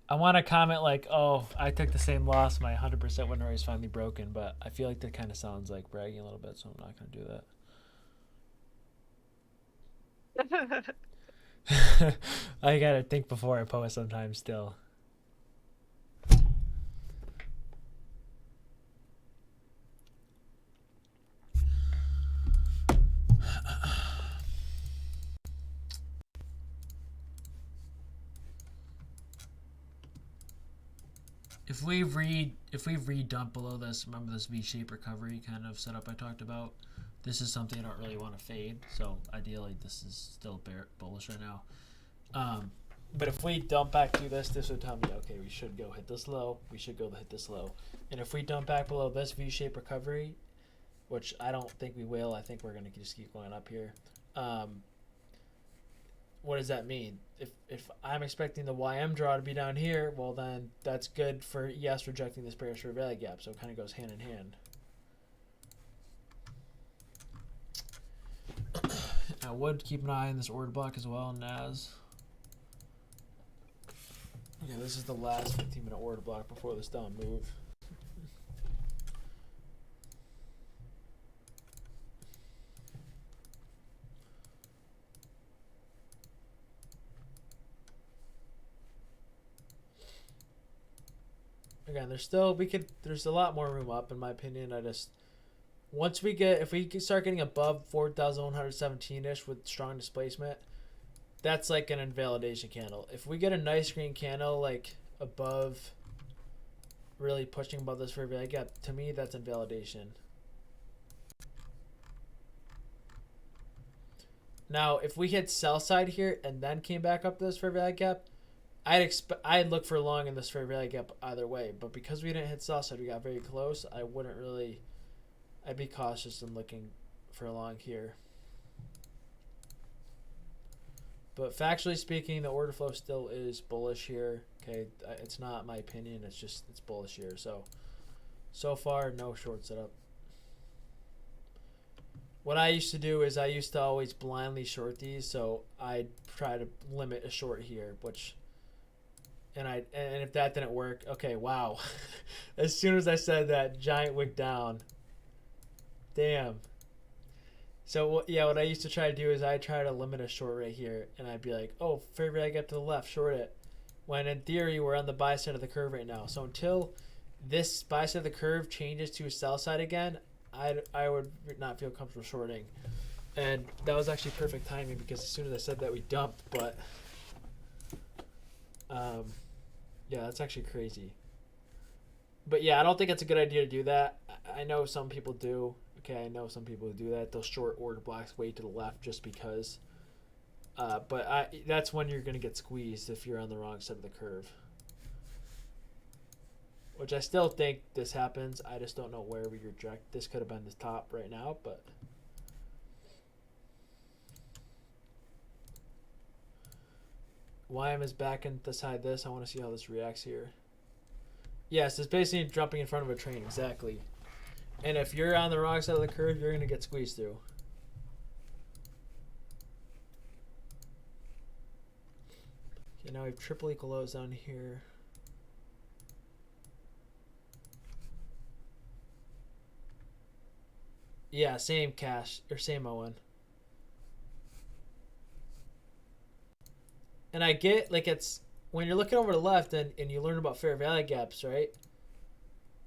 I want to comment like, oh, I took the same loss. My 100% win rate is finally broken. But I feel like that kind of sounds like bragging a little bit, so I'm not going to do that. I got to think before I post sometimes still. If we re-dump below this, remember this V-shaped recovery kind of setup I talked about? This is something I don't really want to fade, so ideally this is still bullish right now. But if we dump back to this would tell me, okay, we should go hit this low, we should go hit this low. And if we dump back below this V-shaped recovery, which I don't think we will, I think we're going to just keep going up here. What does that mean? If I'm expecting the YM draw to be down here, well then that's good for ES rejecting this bearish fair value gap, so it kind of goes hand in hand. I would keep an eye on this order block as well, NAS. Yeah, this is the last 15-minute order block before this down move. Again, there's a lot more room up in my opinion. If we start getting above 4,117-ish with strong displacement, that's like an invalidation candle. If we get a nice green candle like above, really pushing above this fair value gap, to me that's invalidation. Now, if we hit sell side here and then came back up this fair value gap, I'd look for long in this fair value gap either way, but because we didn't hit sell side, we got very close. I'd be cautious in looking for long here. But factually speaking, the order flow still is bullish here. Okay, it's not my opinion. It's bullish here. So far, no short setup. What I used to do is I used to always blindly short these, so I'd try to limit a short here, and if that didn't work, okay, wow. As soon as I said that, giant wick down. Damn. So yeah, what I used to try to do is I try to limit a short right here, and I'd be like, oh, fair value gap to the left, short it. When in theory we're on the buy side of the curve right now. So until this buy side of the curve changes to a sell side again, I would not feel comfortable shorting. And that was actually perfect timing because as soon as I said that, we dumped. But yeah, that's actually crazy. But yeah, I don't think it's a good idea to do that. I know some people do. Okay, I know some people who do that. They'll short order blocks way to the left just because. But that's when you're going to get squeezed if you're on the wrong side of the curve. Which I still think this happens. I just don't know where we reject. This could have been the top right now, but. YM is back inside this. I want to see how this reacts here. Yes, it's basically jumping in front of a train, exactly. And if you're on the wrong side of the curve, you're going to get squeezed through. Okay, now we have triple equal lows down here. Yeah, same cash, or same Owen. And I get, like, it's, when you're looking over the left and you learn about fair value gaps, right?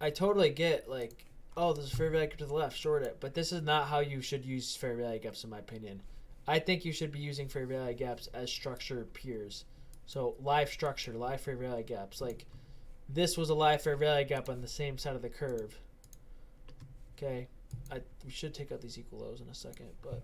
I totally get, like, oh, there's a fair value gap to the left, short it. But this is not how you should use fair value gaps, in my opinion. I think you should be using fair value gaps as structure peers. So live structure, live fair value gaps. Like, this was a live fair value gap on the same side of the curve. Okay. We should take out these equal lows in a second, but...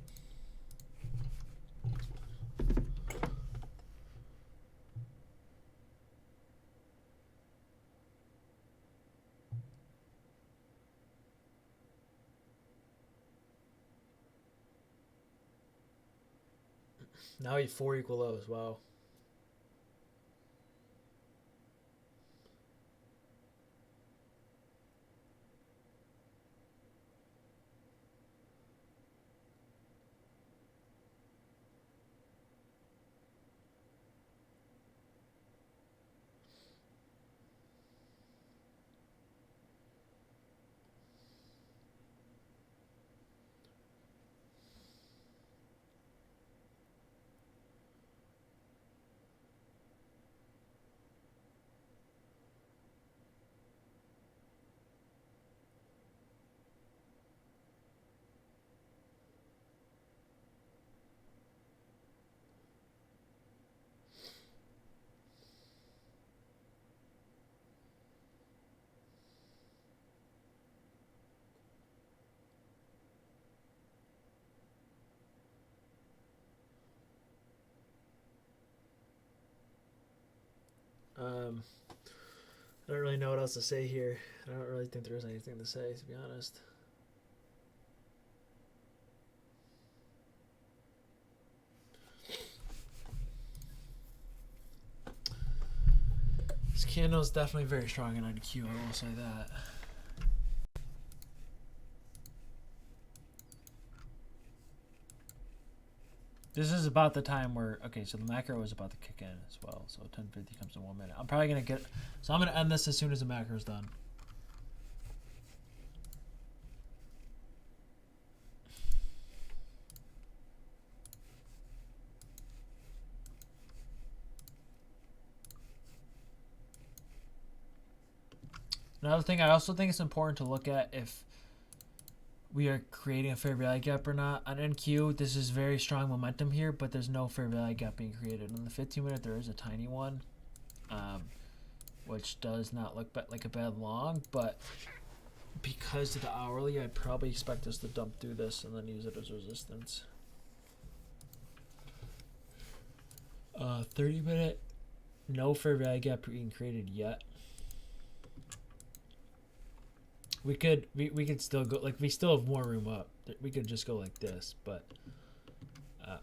Now we have 4 equal lows. Wow. I don't really know what else to say here. I don't really think there's anything to say, to be honest. This candle is definitely very strong in IQ, I will say that. This is about the time where, okay, so the macro is about to kick in as well. So 10:50 comes in 1 minute. I'm probably going to get, so I'm going to end this as soon as the macro is done. Another thing, I also think it's important to look at if we are creating a fair value gap or not. On NQ, this is very strong momentum here, but there's no fair value gap being created. On the 15-minute, there is a tiny one, which does not look like a bad long, but because of the hourly, I probably expect us to dump through this and then use it as resistance. 30-minute, no fair value gap being created yet. We could still go, like, we still have more room up. We could just go like this, but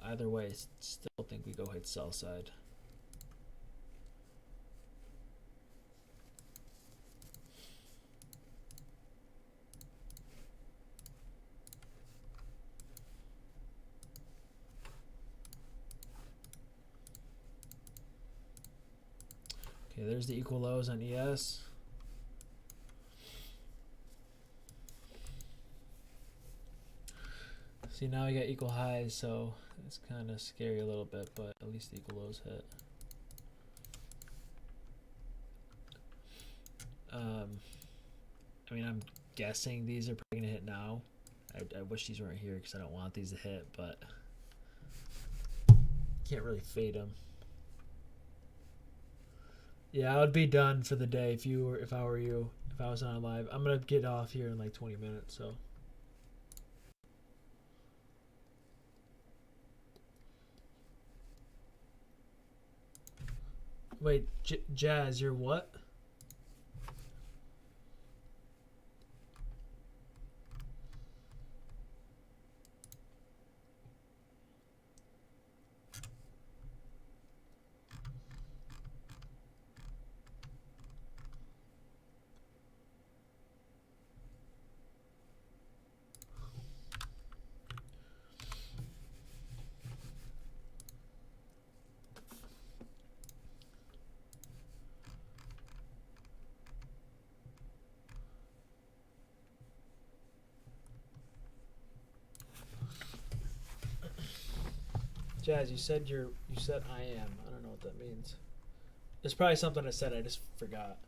either way, I still think we go hit sell side. Okay, there's the equal lows on ES. See, now we got equal highs, so it's kind of scary a little bit, but at least the equal lows hit. I mean, I'm guessing these are probably gonna hit now. I wish these weren't here because I don't want these to hit, but can't really fade them. Yeah, I would be done for the day if I were you. If I was on live, I'm gonna get off here in like 20 minutes. So. Wait, Jazz, you're what? Jazz, you said I am. I don't know what that means. It's probably something I said. I just forgot.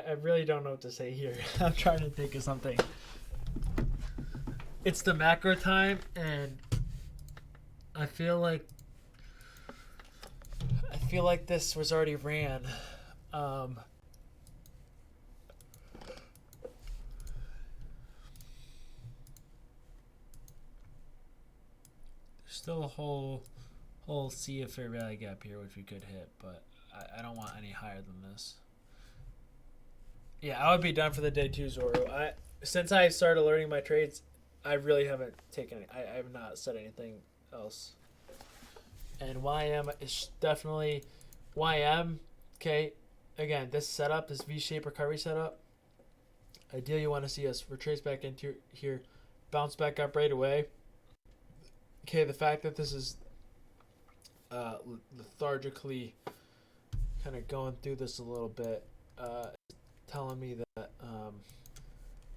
I really don't know what to say here. I'm trying to think of something. It's the macro time, and I feel like this was already ran. There's still a whole sea of fair value gap here, which we could hit, but I don't want any higher than this. Yeah, I would be done for the day too, Zoro. Since I started learning my trades, I really haven't taken any. I have not said anything else. And YM is definitely YM. Okay, again, this setup, this V-shape recovery setup. Ideally, you want to see us retrace back into here, bounce back up right away. Okay, the fact that this is lethargically kind of going through this a little bit, telling me that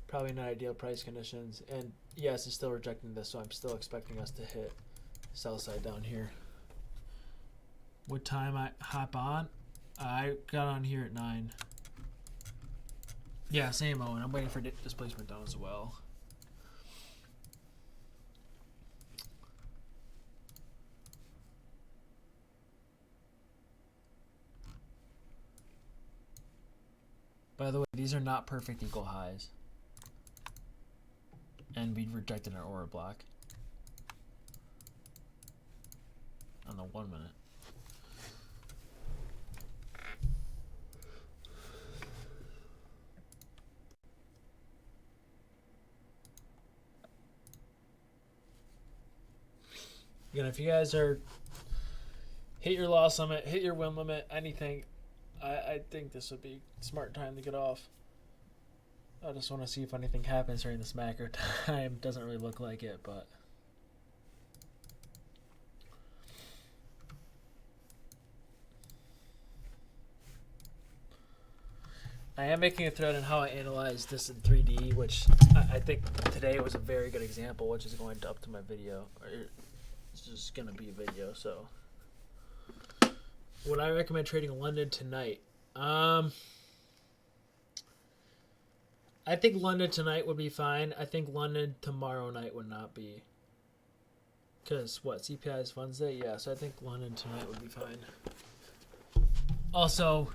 probably not ideal price conditions. And yes, it's still rejecting this, so I'm still expecting us to hit sell side down here. What time I hop on? I got on here at 9. Yeah, same Owen. I'm waiting for displacement down as well. By the way, these are not perfect equal highs. And we rejected our aura block on the 1 minute. Again, if you guys are hit your loss limit, hit your win limit, anything, I think this would be a smart time to get off. I just want to see if anything happens during this macro time. Doesn't really look like it, but I am making a thread on how I analyze this in 3D, which I think today was a very good example, which is going up to my video. It's just going to be a video, so. Would I recommend trading London tonight? I think London tonight would be fine. I think London tomorrow night would not be. Because, what, CPI is Wednesday? Yeah, so I think London tonight would be fine. Also,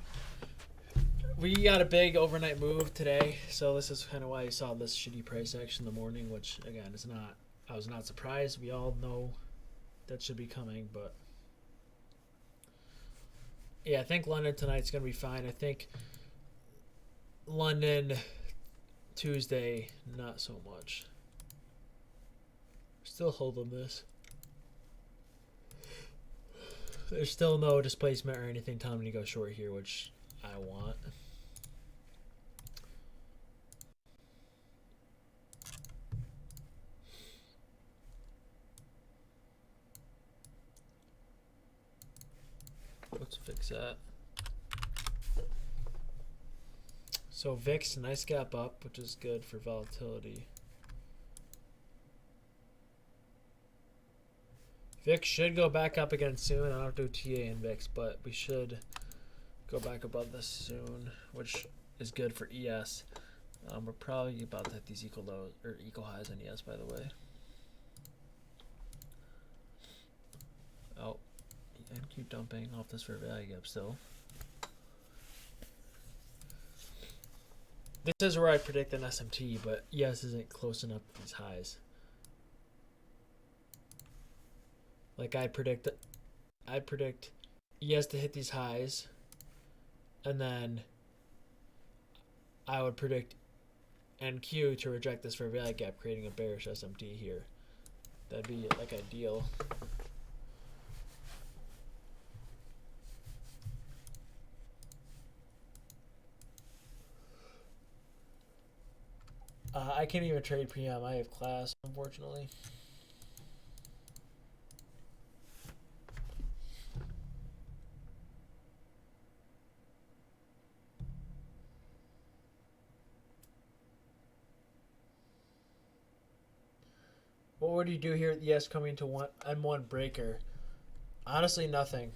we got a big overnight move today, so this is kind of why you saw this shitty price action in the morning, which, again, is not. I was not surprised. We all know that should be coming, but yeah, I think London tonight's going to be fine. I think London Tuesday, not so much. Still holding this. There's still no displacement or anything telling me to go short here, which I want. What's VIX at? So VIX, nice gap up, which is good for volatility. VIX should go back up again soon. I don't have to do TA in VIX, but we should go back above this soon, which is good for ES. We're probably about to hit these equal lows or equal highs on ES, by the way. Oh, and keep dumping off this fair value gap still. This is where I predict an SMT, but ES isn't close enough to these highs. Like I'd predict ES to hit these highs, and then I would predict NQ to reject this fair value gap, creating a bearish SMT here. That'd be like ideal. I can't even trade PM. I have class, unfortunately. What would you do here at ES coming to M1 breaker? Honestly, nothing.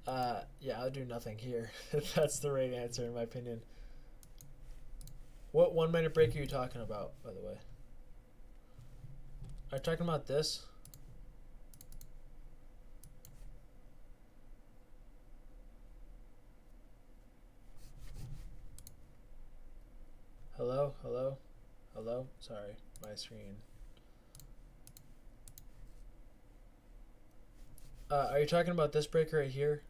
Yeah, I'll do nothing here. That's the right answer in my opinion. What 1 minute break are you talking about, by the way? Are you talking about this? Hello? Hello? Hello? Sorry, my screen. Are you talking about this breaker right here?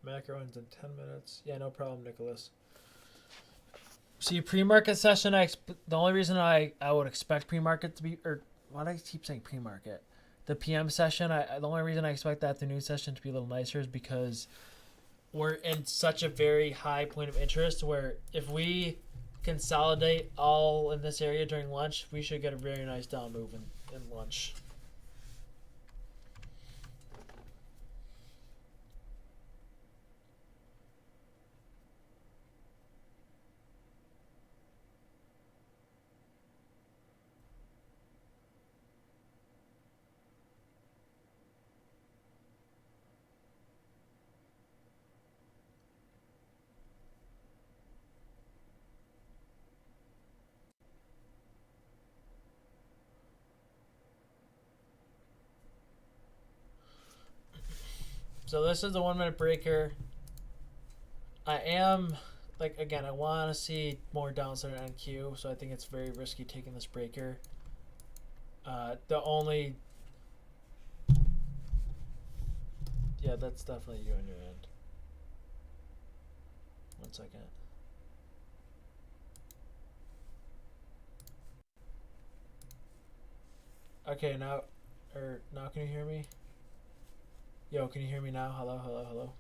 Macro ends in 10 minutes. Yeah, no problem, Nicholas. See, pre-market session, the only reason I would expect pre-market to be, or why do I keep saying pre-market? The PM session, the only reason I expect that afternoon session to be a little nicer is because we're in such a very high point of interest where if we consolidate all in this area during lunch, we should get a very nice down move in lunch. So this is the 1 minute breaker. I am, like, again, I want to see more downside on NQ, so I think it's very risky taking this breaker. The only, yeah, that's definitely you on your end. 1 second. Okay, now can you hear me? Yo, can you hear me now? Hello, hello, hello.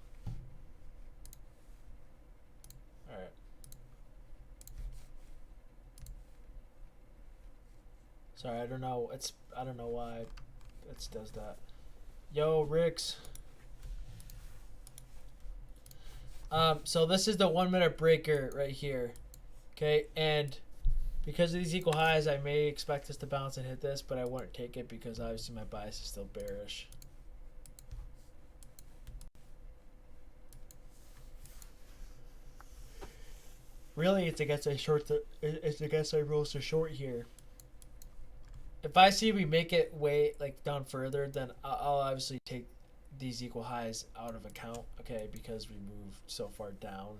Alright. Sorry, I don't know why it does that. Yo, Ricks. So this is the 1 minute breaker right here. Okay, and because of these equal highs, I may expect this to bounce and hit this, but I won't take it because obviously my bias is still bearish. Really, it's against a short. It's against a rules to short here. If I see we make it way like down further, then I'll obviously take these equal highs out of account. Okay, because we moved so far down.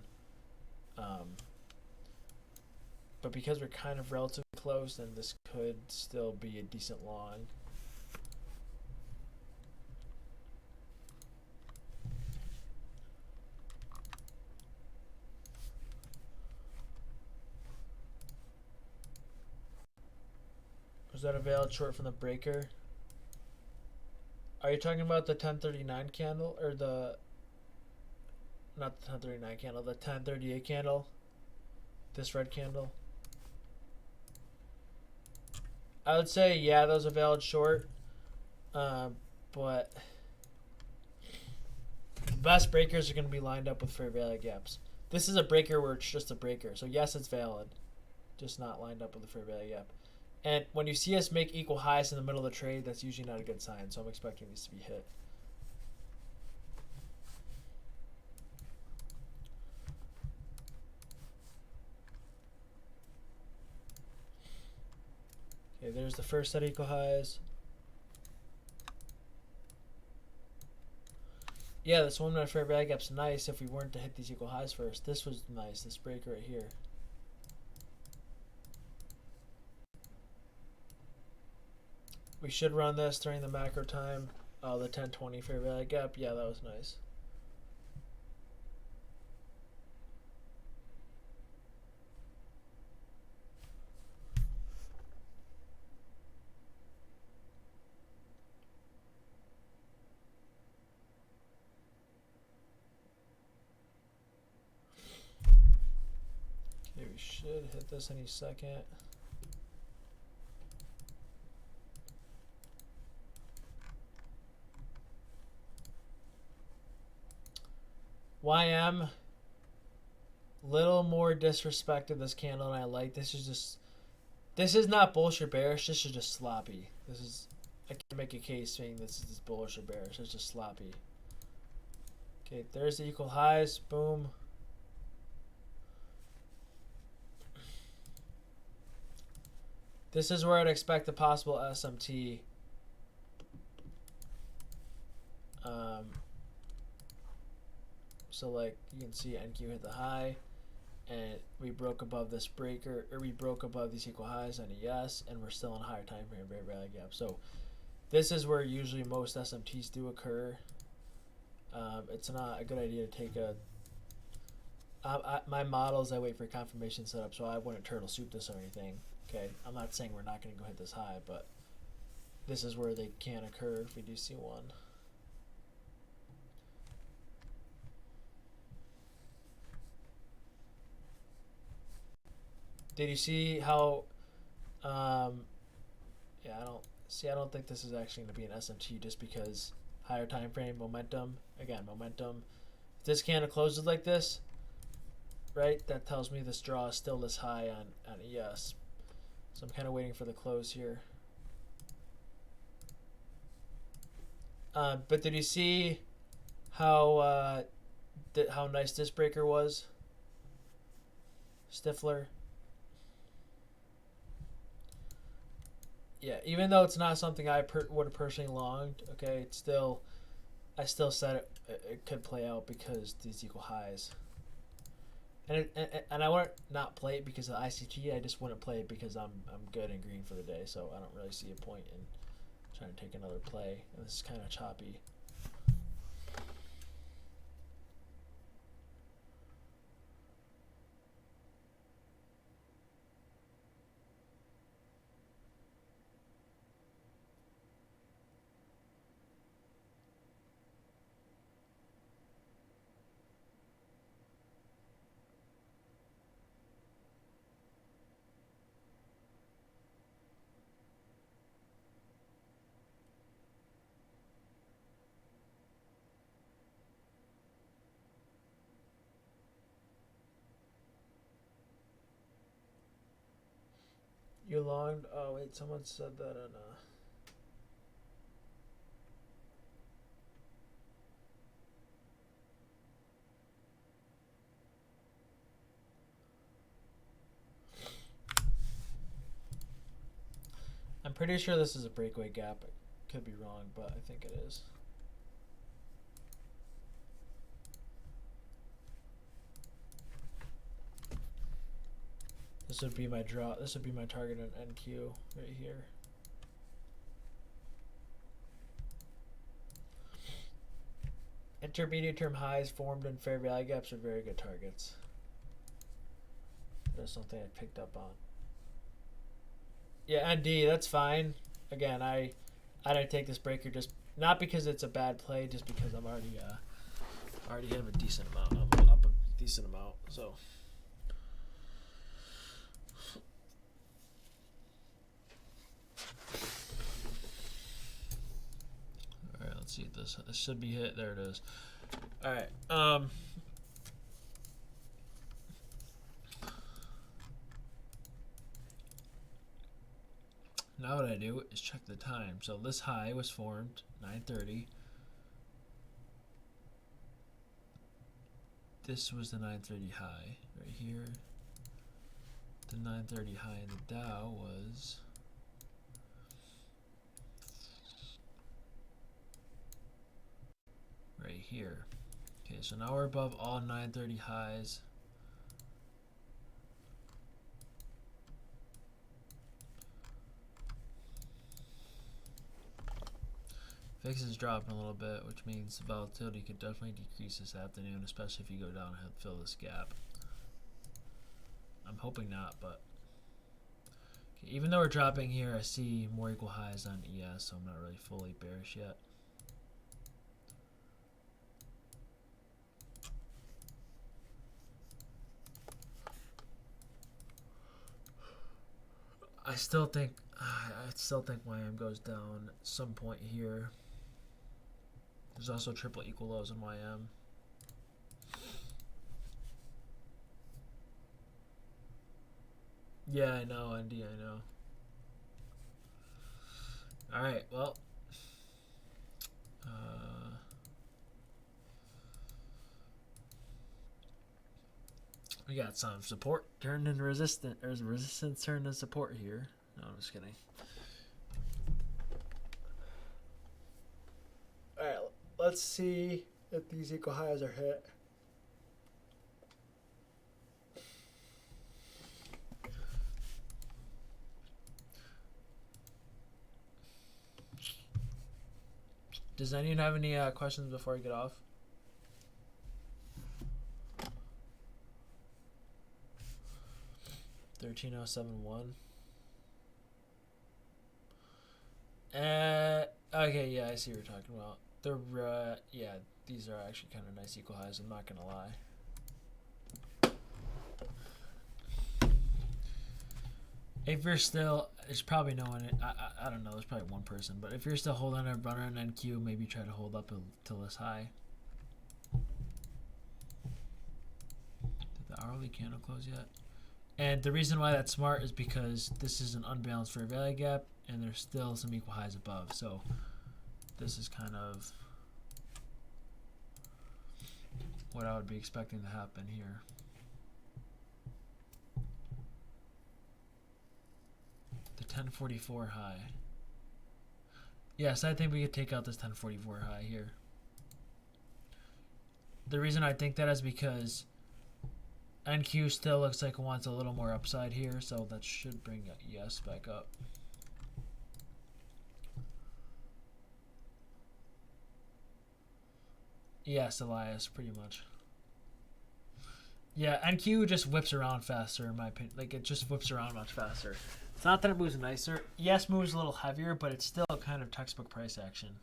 But because we're kind of relatively close, then this could still be a decent long. Was that a valid short from the breaker? Are you talking about the 1039 candle or the not the 1039 candle, the 1038 candle? This red candle? I would say yeah, that was a valid short. But the best breakers are going to be lined up with fair value gaps. This is a breaker where it's just a breaker. So yes, it's valid, just not lined up with a fair value gap. And when you see us make equal highs in the middle of the trade, that's usually not a good sign. So I'm expecting these to be hit. Okay, there's the first set of equal highs. Yeah, this one minute fair value gap's nice if we weren't to hit these equal highs first. This was nice, this breaker right here. We should run this during the macro time. Oh, the 1020 fair value gap. Yeah, that was nice. Okay, we should hit this any second. YM, little more disrespected this candle than I like. This is not bullish or bearish. This is just sloppy. This is, I can't make a case saying this is bullish or bearish. It's just sloppy. Okay, there's the equal highs. Boom. This is where I'd expect the possible SMT. So like you can see NQ hit the high and we broke above this breaker, or we broke above these equal highs on a yes, and we're still in a higher time frame fair value gap. So this is where usually most SMTs do occur. It's not a good idea to take a my models, I wait for confirmation setup, so I wouldn't turtle soup this or anything. Okay, I'm not saying we're not going to go hit this high, but this is where they can occur if we do see one. Did you see how? Yeah, I don't think this is actually going to be an SMT just because higher time frame momentum. Again, momentum. If this candle closes like this, right? That tells me this draw is still this high on a yes. So I'm kind of waiting for the close here. But did you see how nice this breaker was? Stifler. Yeah, even though it's not something I would have personally longed, okay, it's still, I still said it could play out because these equal highs. And I wouldn't not play it because of ICT. I just wouldn't play it because I'm good and green for the day, so I don't really see a point in trying to take another play. And this is kind of choppy. You longed? Oh wait, someone said that on pretty sure this is a breakaway gap. I could be wrong, but I think it is. This would be my draw. This would be my target on NQ right here. Intermediate term highs formed in fair value gaps are very good targets. That's something I picked up on. Yeah, ND, that's fine. Again, I didn't take this breaker just not because it's a bad play, just because I'm already have a decent amount. I'm up a decent amount, so. Alright, let's see if this should be hit. There it is. Alright. Now what I do is check the time. So this high was formed 9:30. This was the 9:30 high right here. The 9:30 high in the Dow was right here. Okay, so now we're above all 9:30 highs. VIX is dropping a little bit, which means volatility could definitely decrease this afternoon, especially if you go down and fill this gap. I'm hoping not, but okay, even though we're dropping here, I see more equal highs on ES, so I'm not really fully bearish yet. I still think YM goes down at some point here. There's also triple equal lows in YM. Yeah, I know, ND, I know. Alright, well. We got some support turned into resistance. There's resistance turned into support here. No, I'm just kidding. Alright, let's see if these equal highs are hit. Does anyone have any questions before I get off? $13,071. Okay, yeah, I see what you're talking about. Yeah, these are actually kind of nice equal highs. I'm not gonna lie. If you're still, there's probably no one. I don't know. There's probably one person, but if you're still holding a runner on NQ, maybe try to hold up till this high. Did the hourly candle close yet? And the reason why that's smart is because this is an unbalanced fair value gap, and there's still some equal highs above. So this is kind of what I would be expecting to happen here. The 1044 high. Yes, I think we could take out this 1044 high here. The reason I think that is because NQ still looks like it wants a little more upside here, so that should bring ES back up. Yes, Elias, pretty much. Yeah, NQ just whips around faster, in my opinion. Like, it just whips around much faster. It's not that it moves nicer. ES moves a little heavier, but it's still kind of textbook price action.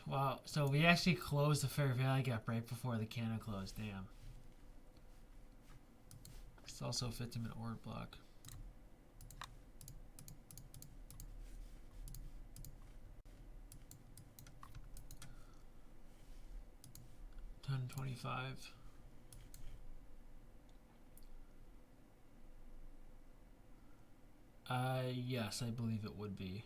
Wow, so we actually closed the fair value gap right before the candle closed. Damn. It's also a 50-minute order block. $10.25. Yes, I believe it would be.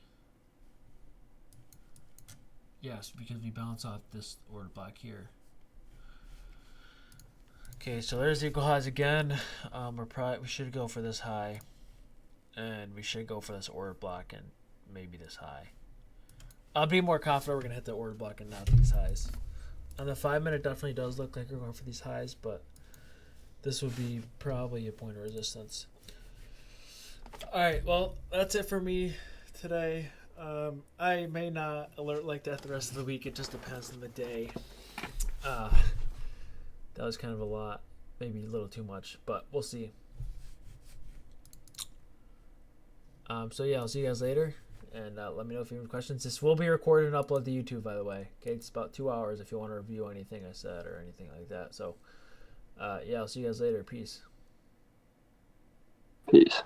Yes, because we bounce off this order block here. Okay, so there's equal highs again. We should go for this high, and we should go for this order block and maybe this high. I'll be more confident we're gonna hit the order block and not these highs. On the 5 minute, definitely does look like we're going for these highs, but this would be probably a point of resistance. All right, well, that's it for me today. I may not alert like that the rest of the week. It just depends on the day. That was kind of a lot, maybe a little too much, but we'll see. So yeah, I'll see you guys later, and let me know if you have any questions. This will be recorded and uploaded to YouTube, by the way. Okay, it's about 2 hours if you want to review anything I said or anything like that. So yeah, I'll see you guys later. Peace. Peace.